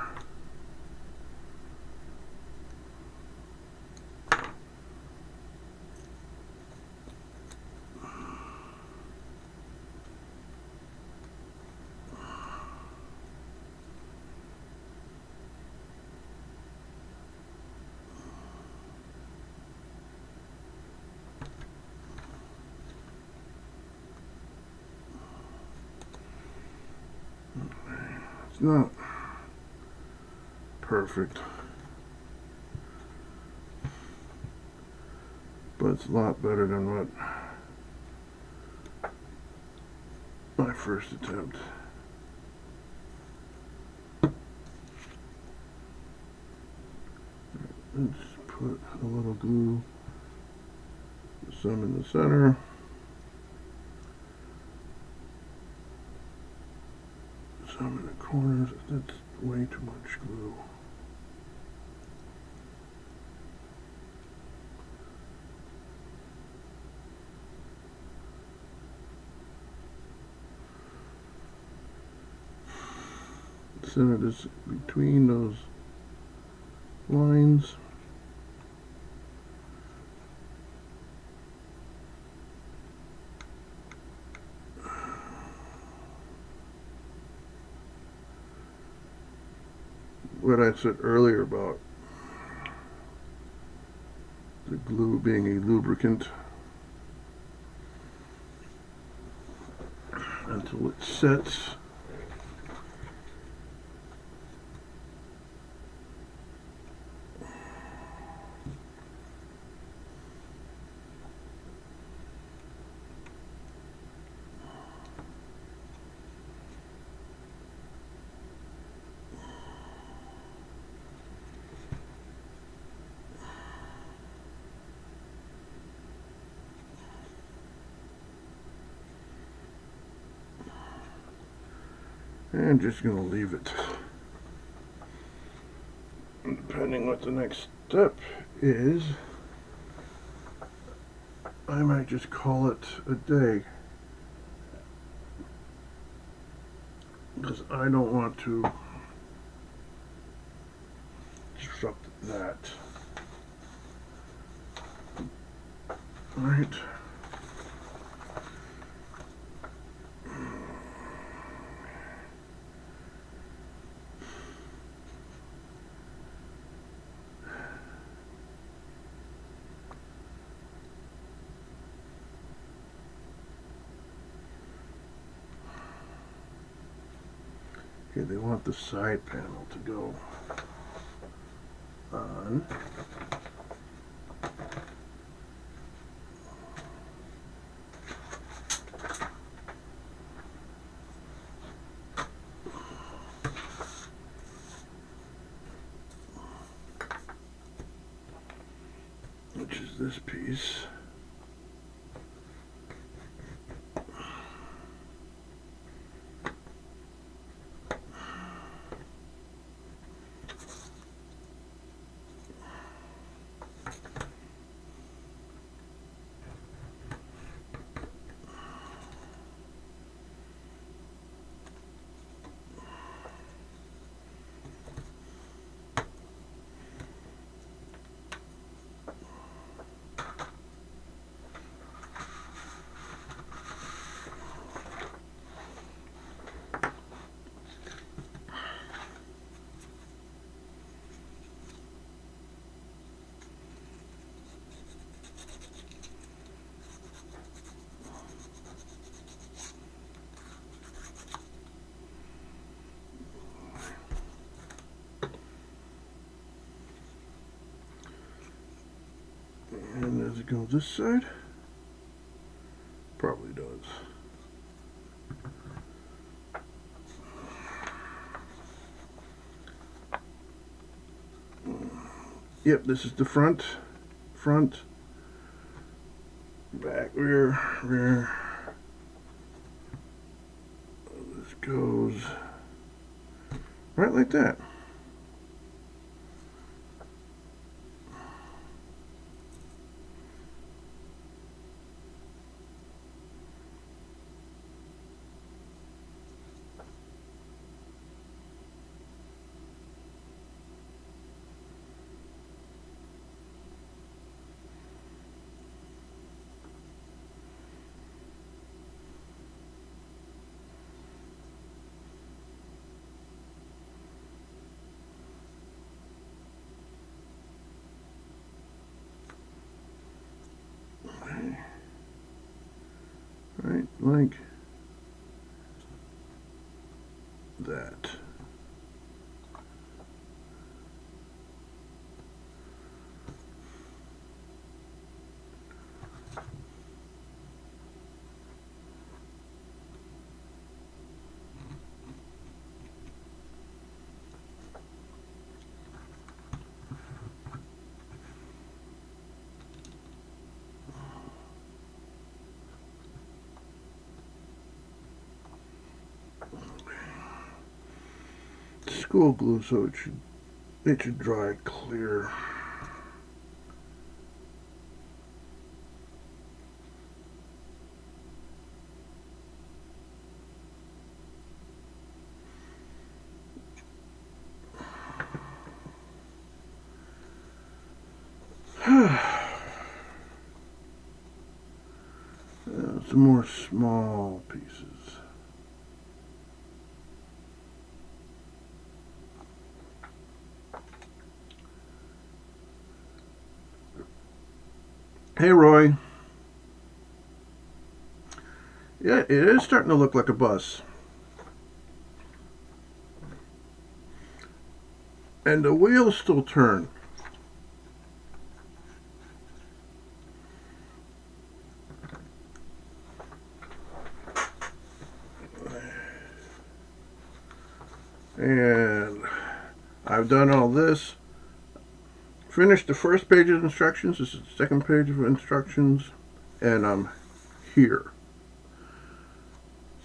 It's not perfect, but it's a lot better than what my first attempt. Let's put a little glue, some in the center. Some in the corners. That's way too much glue. Center this between those lines. What I said earlier about the glue being a lubricant until it sets. And just going to leave it. Depending what the next step is, I might just call it a day. Because I don't want to disrupt that. Alright. Okay, they want the side panel to go on. Which is this piece. And does it go this side? Probably does. Yep, this is the front, back, rear. This goes right like that. Right, like that. School glue, so it should dry clear. Some more small pieces. Hey, Roy. Yeah, it is starting to look like a bus. And the wheels still turn. And I've done all this. Finished the first page of instructions. This is the second page of instructions. And I'm here.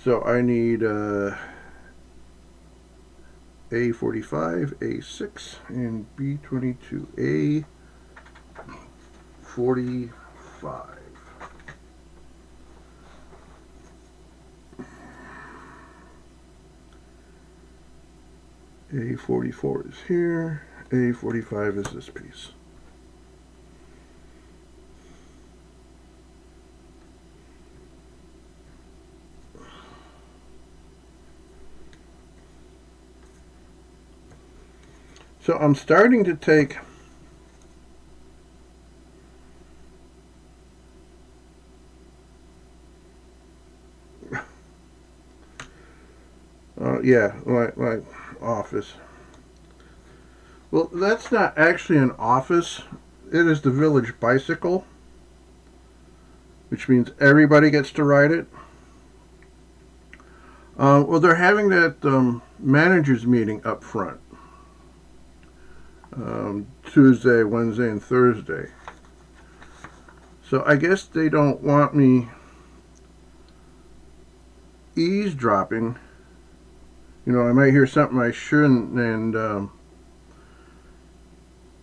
So I need A45, A6, and B22, A45. A44 is here, A45 is this piece. So I'm starting to take yeah, my office. Well, that's not actually an office. It is the village bicycle, which means everybody gets to ride it. Well, they're having that managers meeting up front. Tuesday, Wednesday, and Thursday. So I guess they don't want me eavesdropping. You know, I might hear something I shouldn't, and you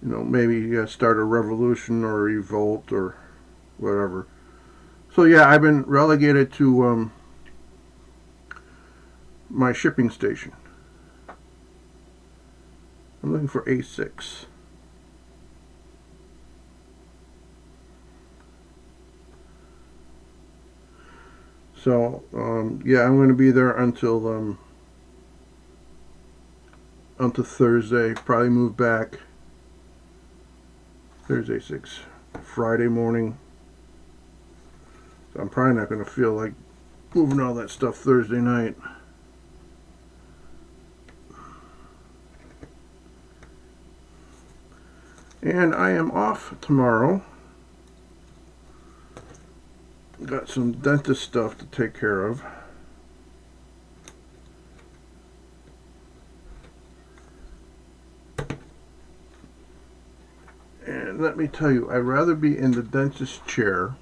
know, maybe start a revolution or a revolt or whatever. So yeah, I've been relegated to my shipping station. I'm looking for A6. So yeah, I'm going to be there until Thursday. Probably move back Thursday 6, Friday morning. So I'm probably not going to feel like moving all that stuff Thursday night. And I am off tomorrow. Got some dentist stuff to take care of. And let me tell you, I'd rather be in the dentist chair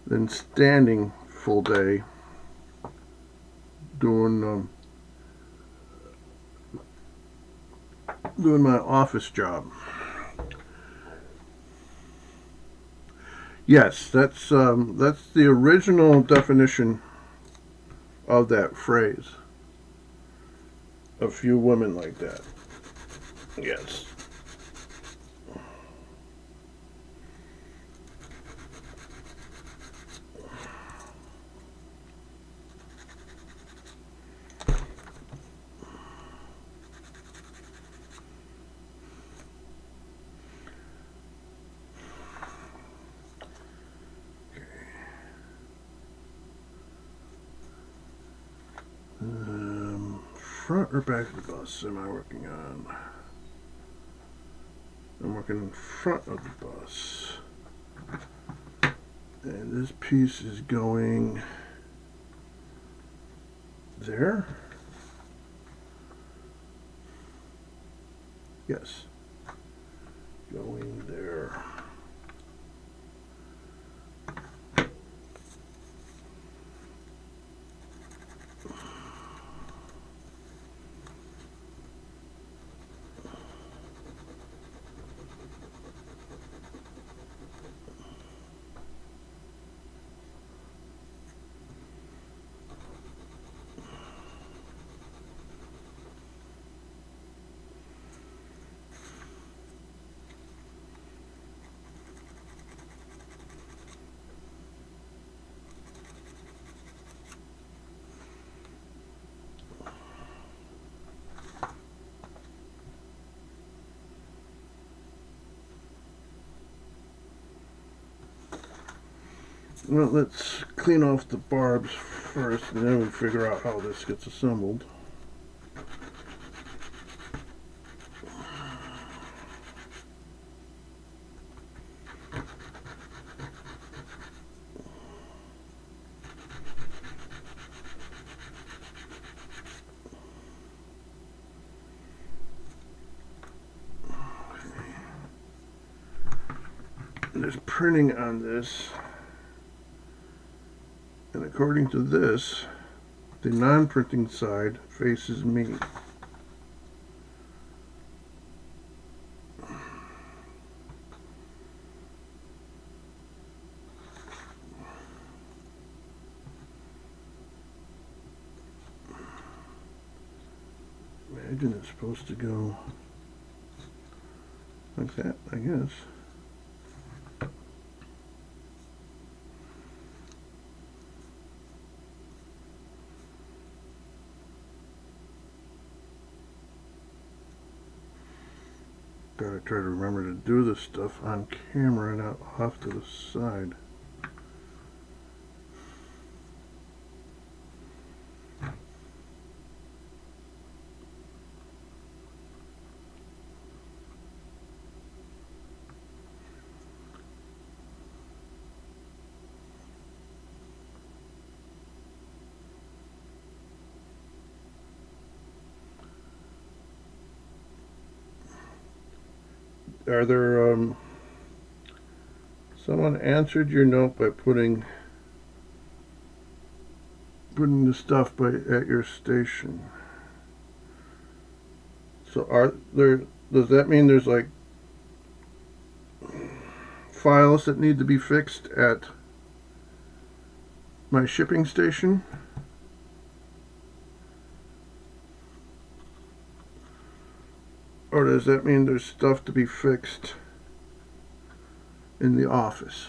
than standing full day doing my office job. Yes, that's the original definition of that phrase. A few women like that. Yes. Front or back of the bus am I working on? I'm working in front of the bus. And this piece is going there. Yes. Going there. Well, let's clean off the barbs first, and then we figure out how this gets assembled. There's printing on this, and according to this, the non-printing side faces me. Imagine it's supposed to go like that, I guess. Gotta try to remember to do this stuff on camera, not off to the side. Are there, someone answered your note by putting the stuff at your station. So does that mean there's like files that need to be fixed at my shipping station? Or does that mean there's stuff to be fixed in the office?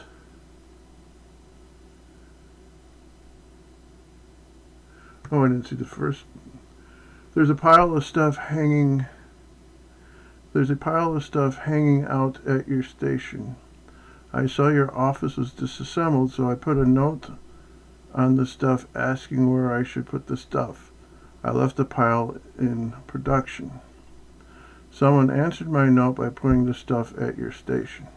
Oh, I didn't see the first. There's a pile of stuff hanging. There's a pile of stuff hanging out at your station. I saw your office was disassembled, so I put a note on the stuff asking where I should put the stuff. I left the pile in production. Someone answered my note by putting the stuff at your station.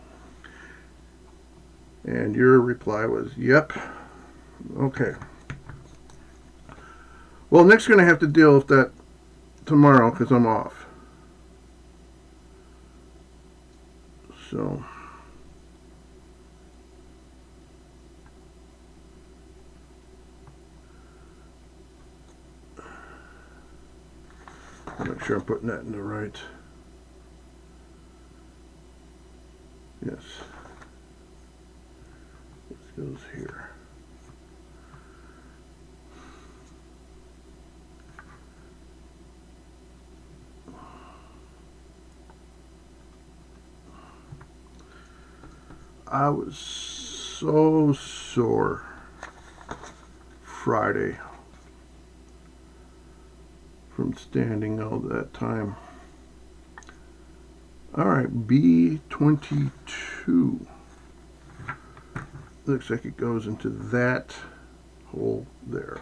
And your reply was, yep. Okay. Well, Nick's going to have to deal with that tomorrow because I'm off. So. I'll make sure I'm putting that in the right. Yes. This goes here. I was so sore Friday from standing all that time. All right, B22. Looks like it goes into that hole there.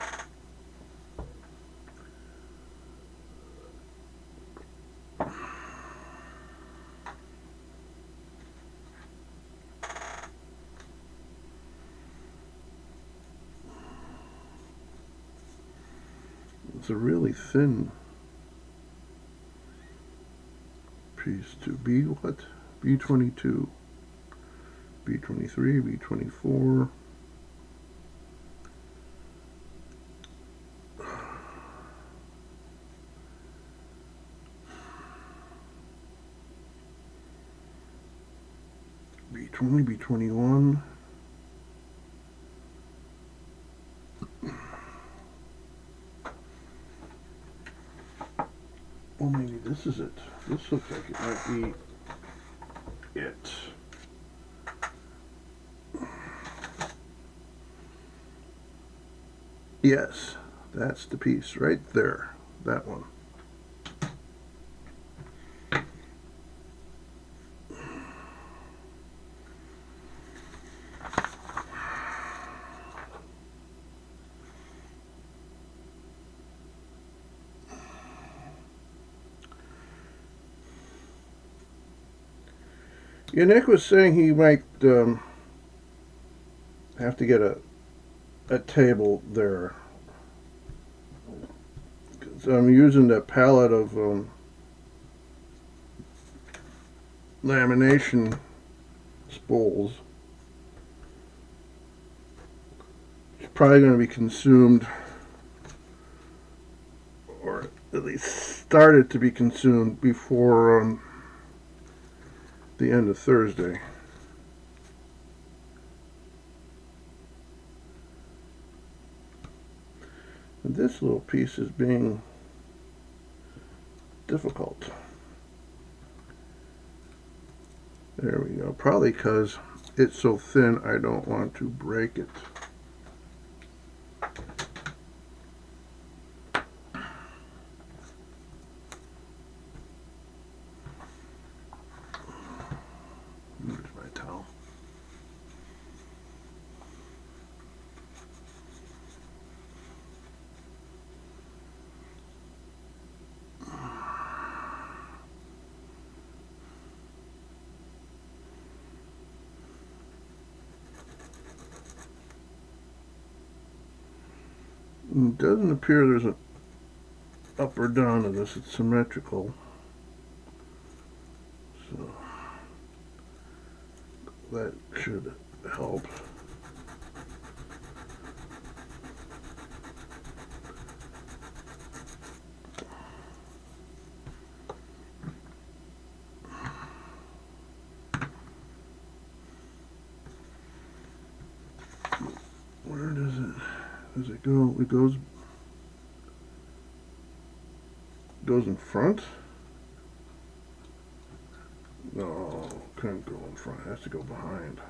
It's a really thin piece to B what? B22, B23, B24. B20, B21. Well, maybe this is it. This looks like it might be it. Yes, that's the piece right there. That one. Yeah, Nick was saying he might have to get a table there. 'Cause I'm using the palette of lamination spools. It's probably going to be consumed at least started to be consumed before the end of Thursday. And this little piece is being difficult. There we go. Probably because it's so thin, I don't want to break it. Here's my towel. It doesn't appear there's an up or down to this. It's symmetrical. So that should help. Where does it go? It goes in front? No, couldn't go in front. It has to go behind.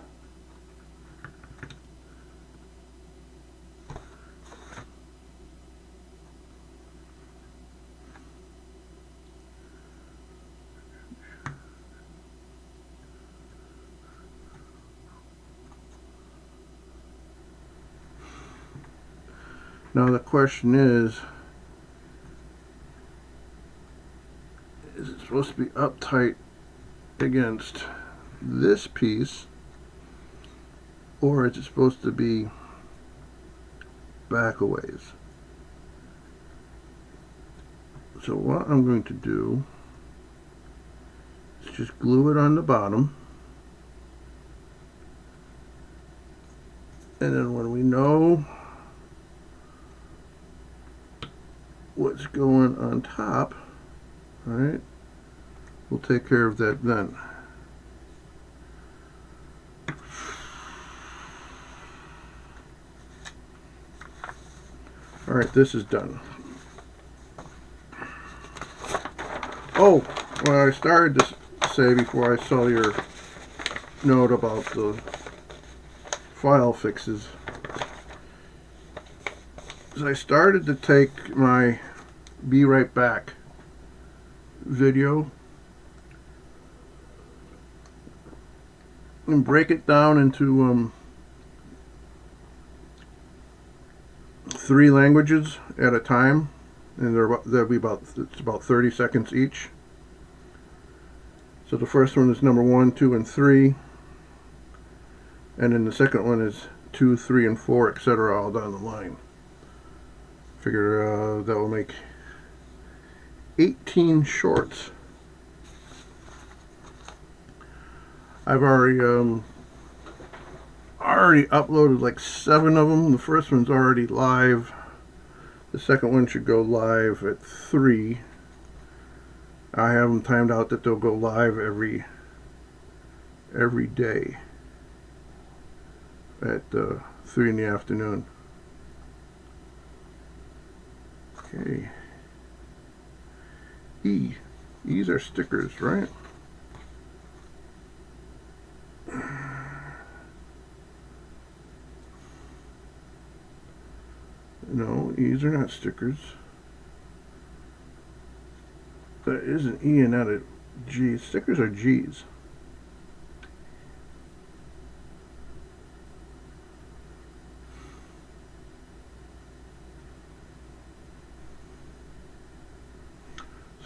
Now the question is it supposed to be uptight against this piece, or is it supposed to be back a ways? So what I'm going to do is just glue it on the bottom, and then when we know what's going on top, all right, we'll take care of that then. All right, this is done. Oh, what I started to say before I saw your note about the file fixes is I started to take my Be Right Back video and break it down into 3 languages at a time, and it's about 30 seconds each. So the first one is number 1, 2, and 3, and then the second one is 2, 3, and 4, etc., all down the line. Figure that will make 18 shorts. I've already uploaded like 7 of them. The first one's already live. The second one should go live at 3. I have them timed out that they'll go live every day at 3 in the afternoon. Okay. E's are stickers, right? No, E's are not stickers. That is an E and not a G. Stickers are G's.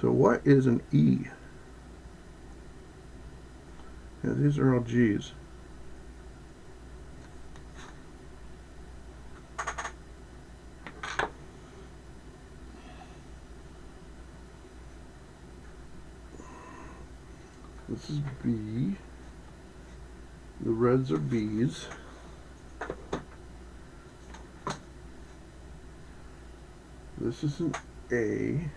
So what is an E? Yeah, these are all G's. This is B. The reds are B's. This is an A.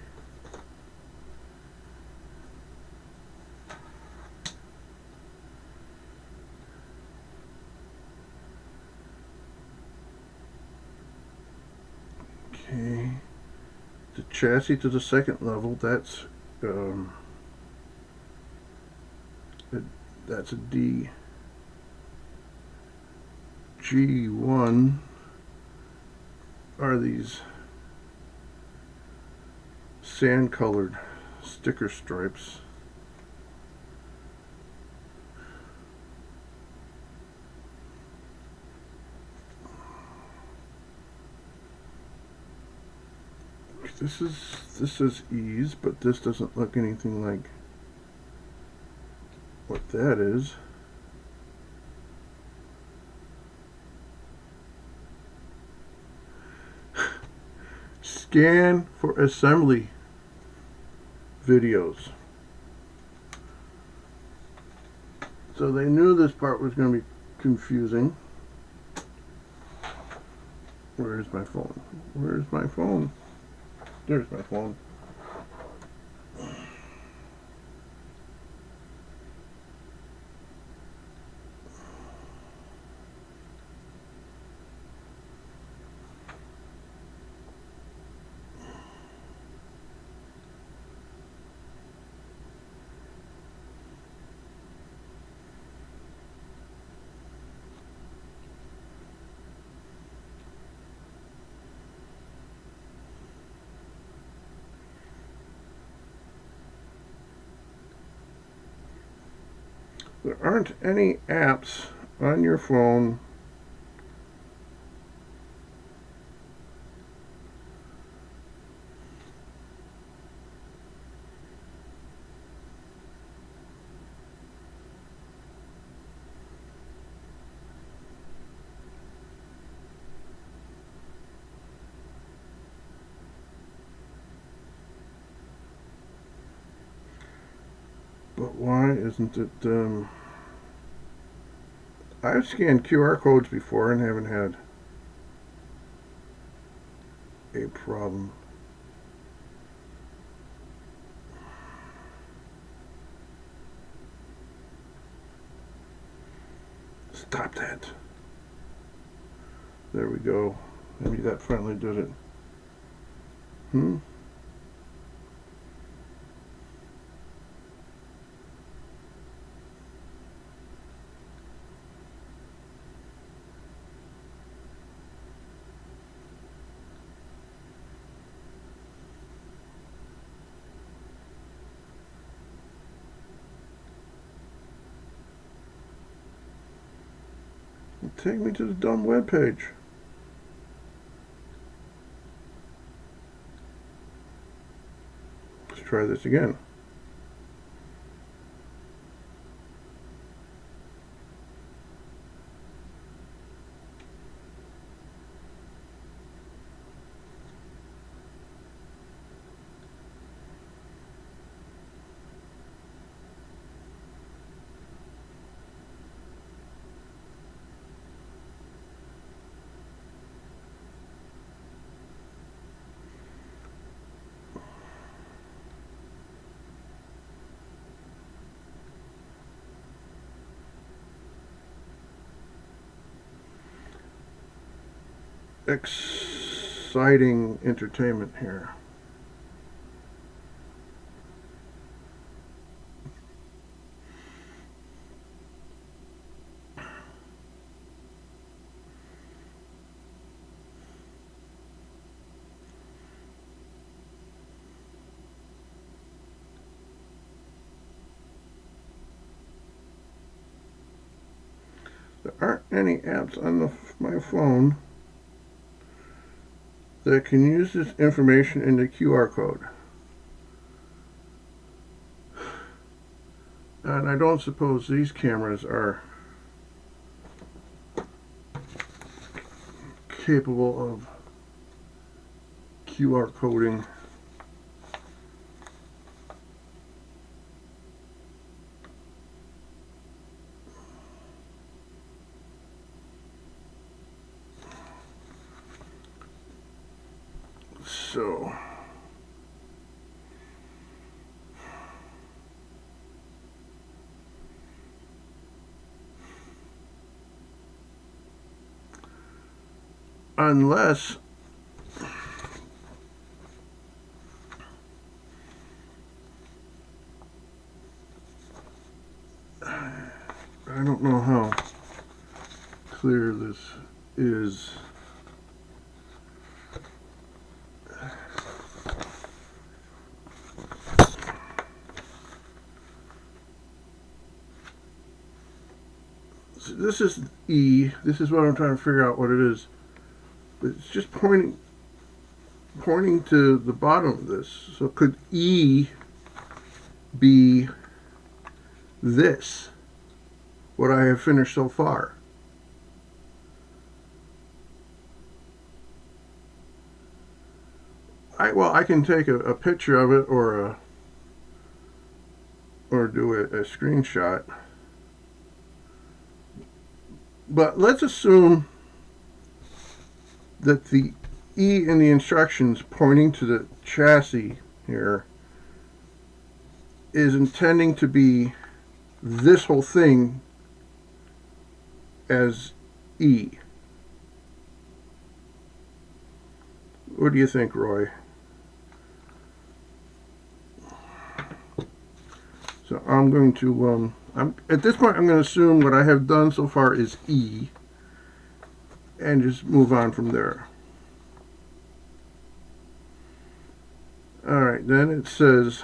the chassis to the second level. That's a D. G1 are these sand colored sticker stripes. This is ease, but this doesn't look anything like what that is. Scan for assembly videos. So they knew this part was going to be confusing. Where's my phone? Where's my phone? There's my phone. There aren't any apps on your phone but why isn't it I've scanned QR codes before and haven't had a problem. Stop that. There we go. Maybe that finally did it. Take me to the dumb web page. Let's try this again. Exciting entertainment here. There aren't any apps on my phone that can use this information in the QR code. And I don't suppose these cameras are capable of QR coding. So unless don't know how clear this is. So this is E. This is what I'm trying to figure out what it is. But it's just pointing to the bottom of this. So could E be this? What I have finished so far? I can take a picture of it or do a screenshot. But let's assume that the E in the instructions pointing to the chassis here is intending to be this whole thing as E. What do you think, Roy? So I'm going to, at this point I'm going to assume what I have done so far is E and just move on from there. Alright, then it says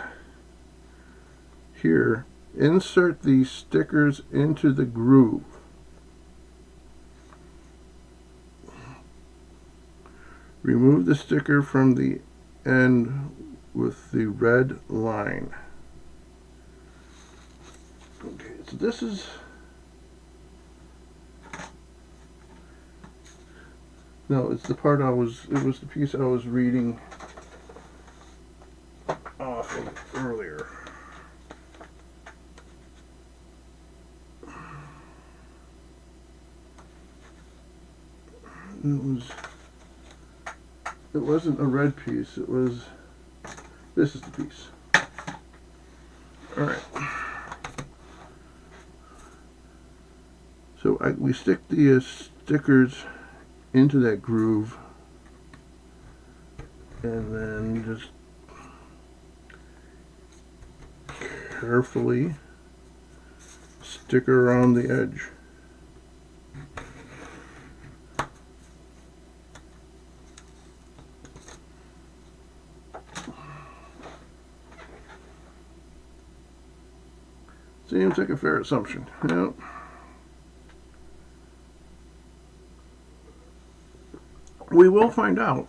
here, insert these stickers into the groove. Remove the sticker from the end with the red line. Okay, so this is, no, it's the part it was the piece I was reading off of earlier. It wasn't a red piece, this is the piece. Alright. So we stick the stickers into that groove and then just carefully stick around the edge. Seems like a fair assumption. Yep. We will find out.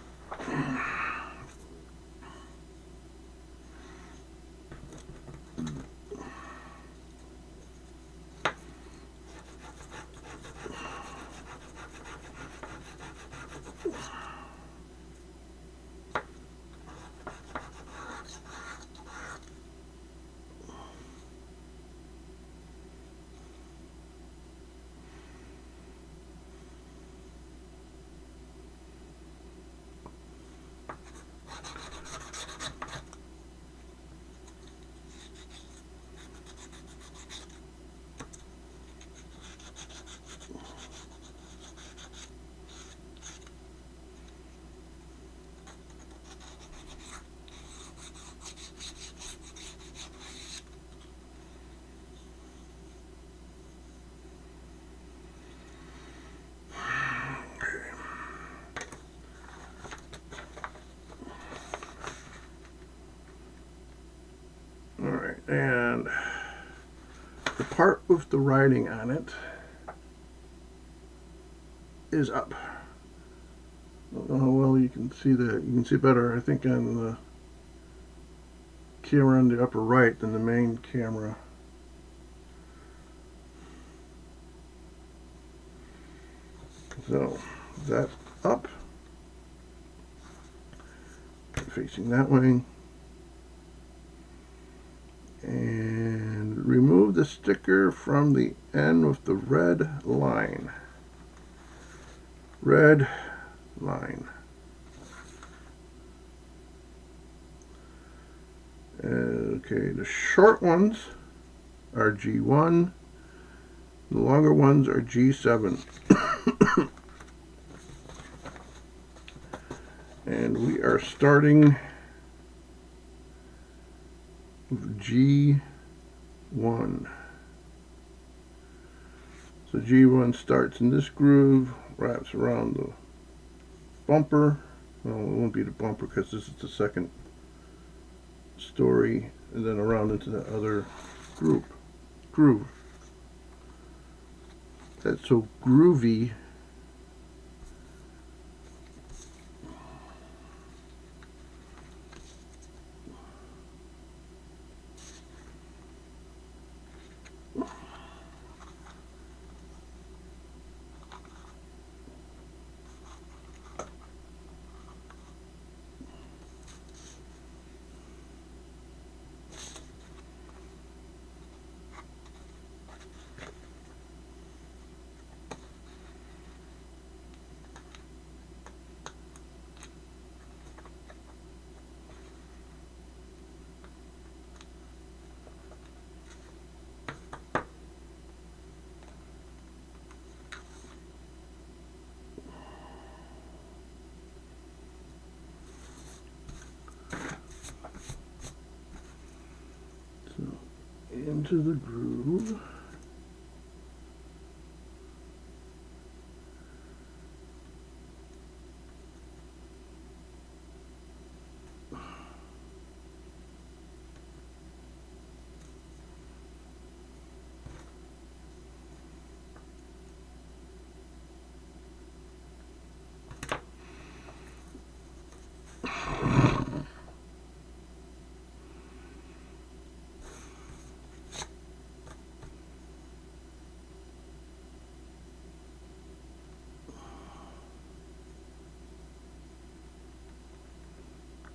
Alright, and the part with the writing on it is up. I don't know how well you can see that. You can see better, I think, on the camera on the upper right than the main camera. So, that's up. Facing that way. And remove the sticker from the end with the red line. Red line. Okay, the short ones are G1, the longer ones are G7. And we are starting with G1. So G1 starts in this groove, wraps around the bumper. Well, it won't be the bumper because this is the second story, and then around into the other groove. That's so groovy. Into the groove.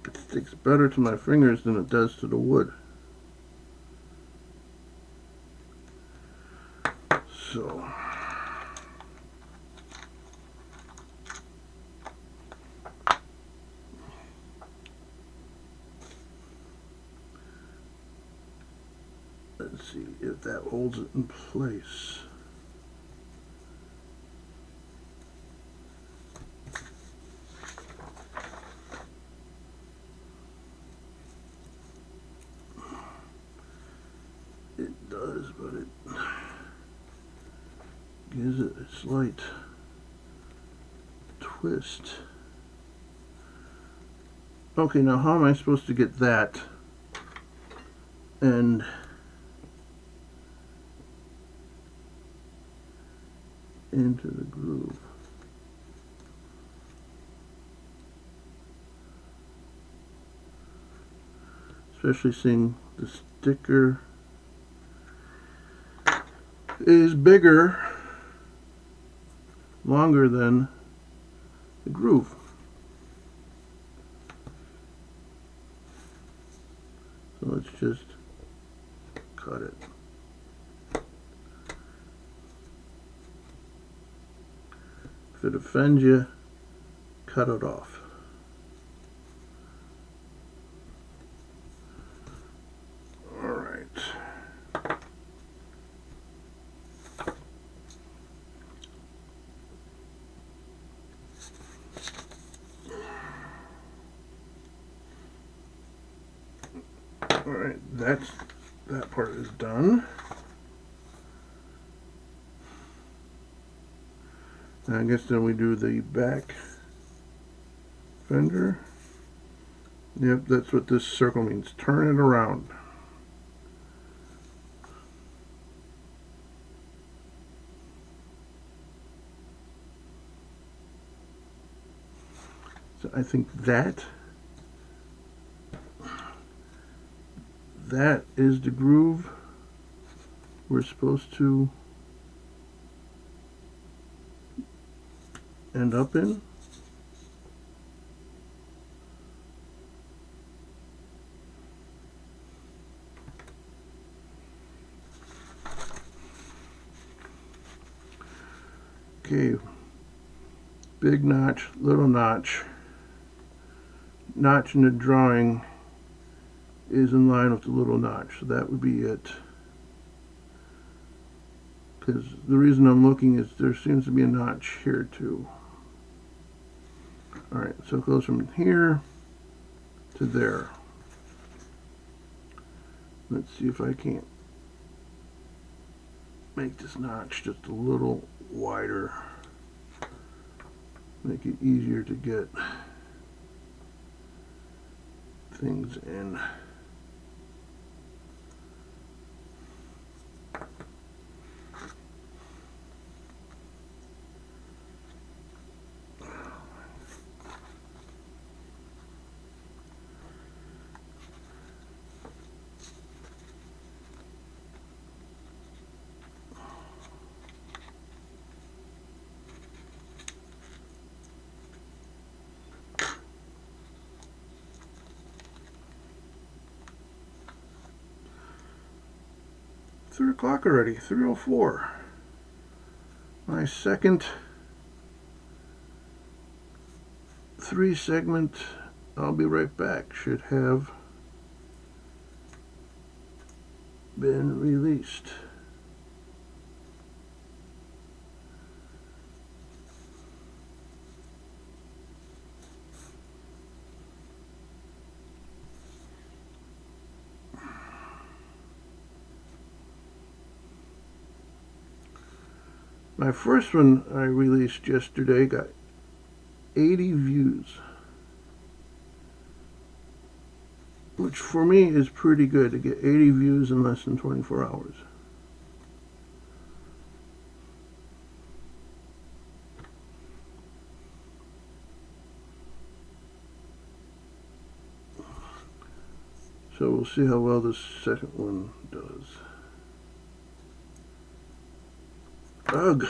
It sticks better to my fingers than it does to the wood. So let's see if that holds it in place. It does, but it gives it a slight twist. Okay, now how am I supposed to get that and into the groove? Especially seeing the sticker is bigger, longer than the groove. So let's just cut it. If it offends you, cut it off. Alright, that part is done. And I guess then we do the back fender. Yep, that's what this circle means. Turn it around. So I think that is the groove we're supposed to end up in. Okay, big notch, little notch. Notch in the drawing is in line with the little notch, so that would be it. Because the reason I'm looking is there seems to be a notch here too. Alright, so it goes from here to there. Let's see if I can't make this notch just a little wider, make it easier to get things in. Three o'clock already, 3:04. My second 3-segment, I'll be right back, should have been released. My first one I released yesterday got 80 views, which for me is pretty good to get 80 views in less than 24 hours. So we'll see how well this second one does. Ugh.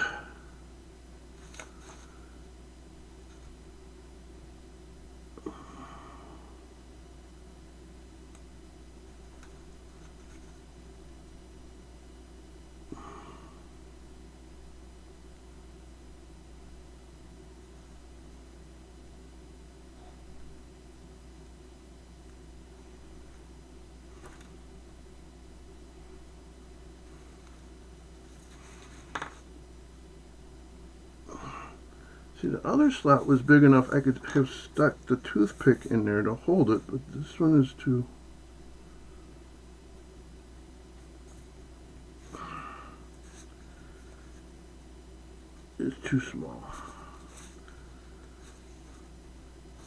See, the other slot was big enough I could have stuck the toothpick in there to hold it, but this one is too... it's too small.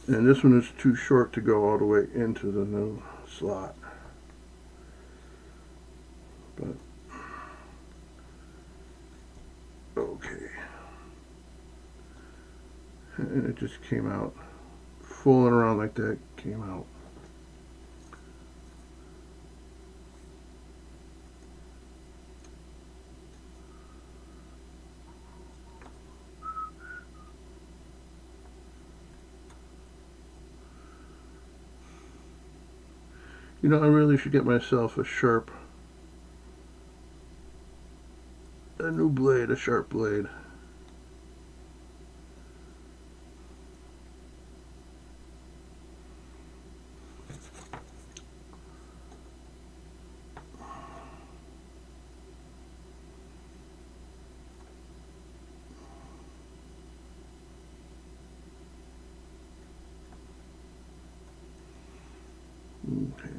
And this one is too short to go all the way into the new slot. But, okay. And it just came out, fooling around like that, came out. You know, I really should get myself a new blade, a sharp blade. Okay.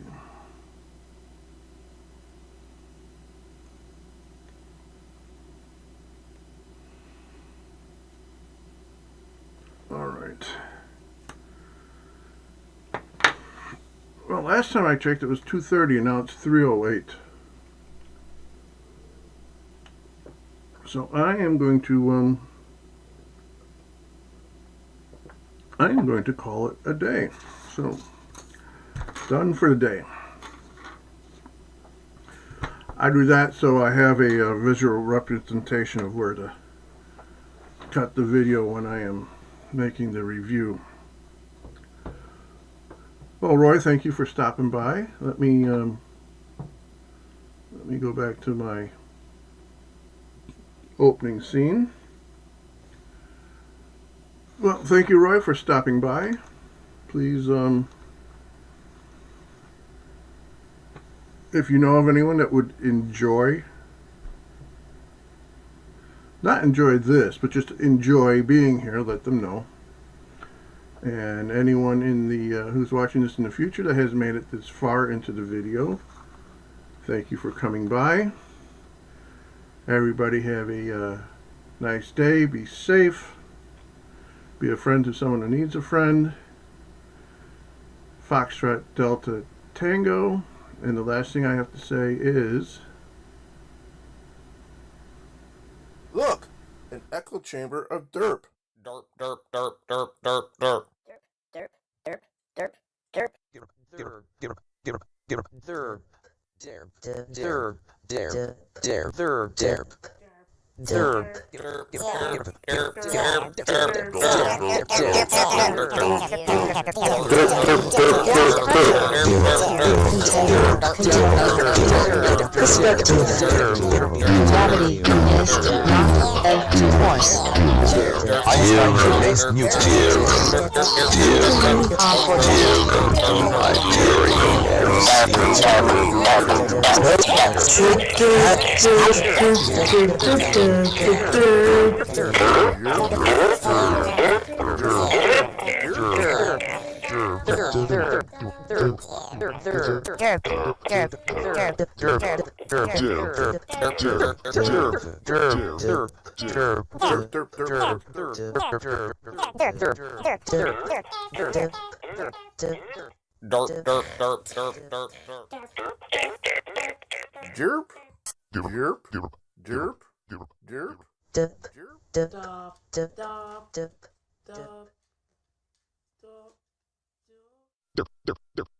All right. Well, last time I checked it was 2:30 and now it's 3:08. So I am going to call it a day. So done for the day. I do that so I have a visual representation of where to cut the video when I am making the review. Well, Roy, thank you for stopping by. Let me go back to my opening scene. Well, thank you, Roy, for stopping by. Please, if you know of anyone that would not enjoy this, but just enjoy being here, let them know. And anyone in the who's watching this in the future that has made it this far into the video, thank you for coming by. Everybody have a nice day. Be safe. Be a friend to someone who needs a friend. Foxtrot Delta Tango. And the last thing I have to say is... Look! An echo chamber of derp. Derp, derp, derp, derp, derp, derp. Derp, derp, derp, derp. Perspective. Gravity is not a force. Einstein remains Newton. Jerp, jerp, jerp, jerp, jerp.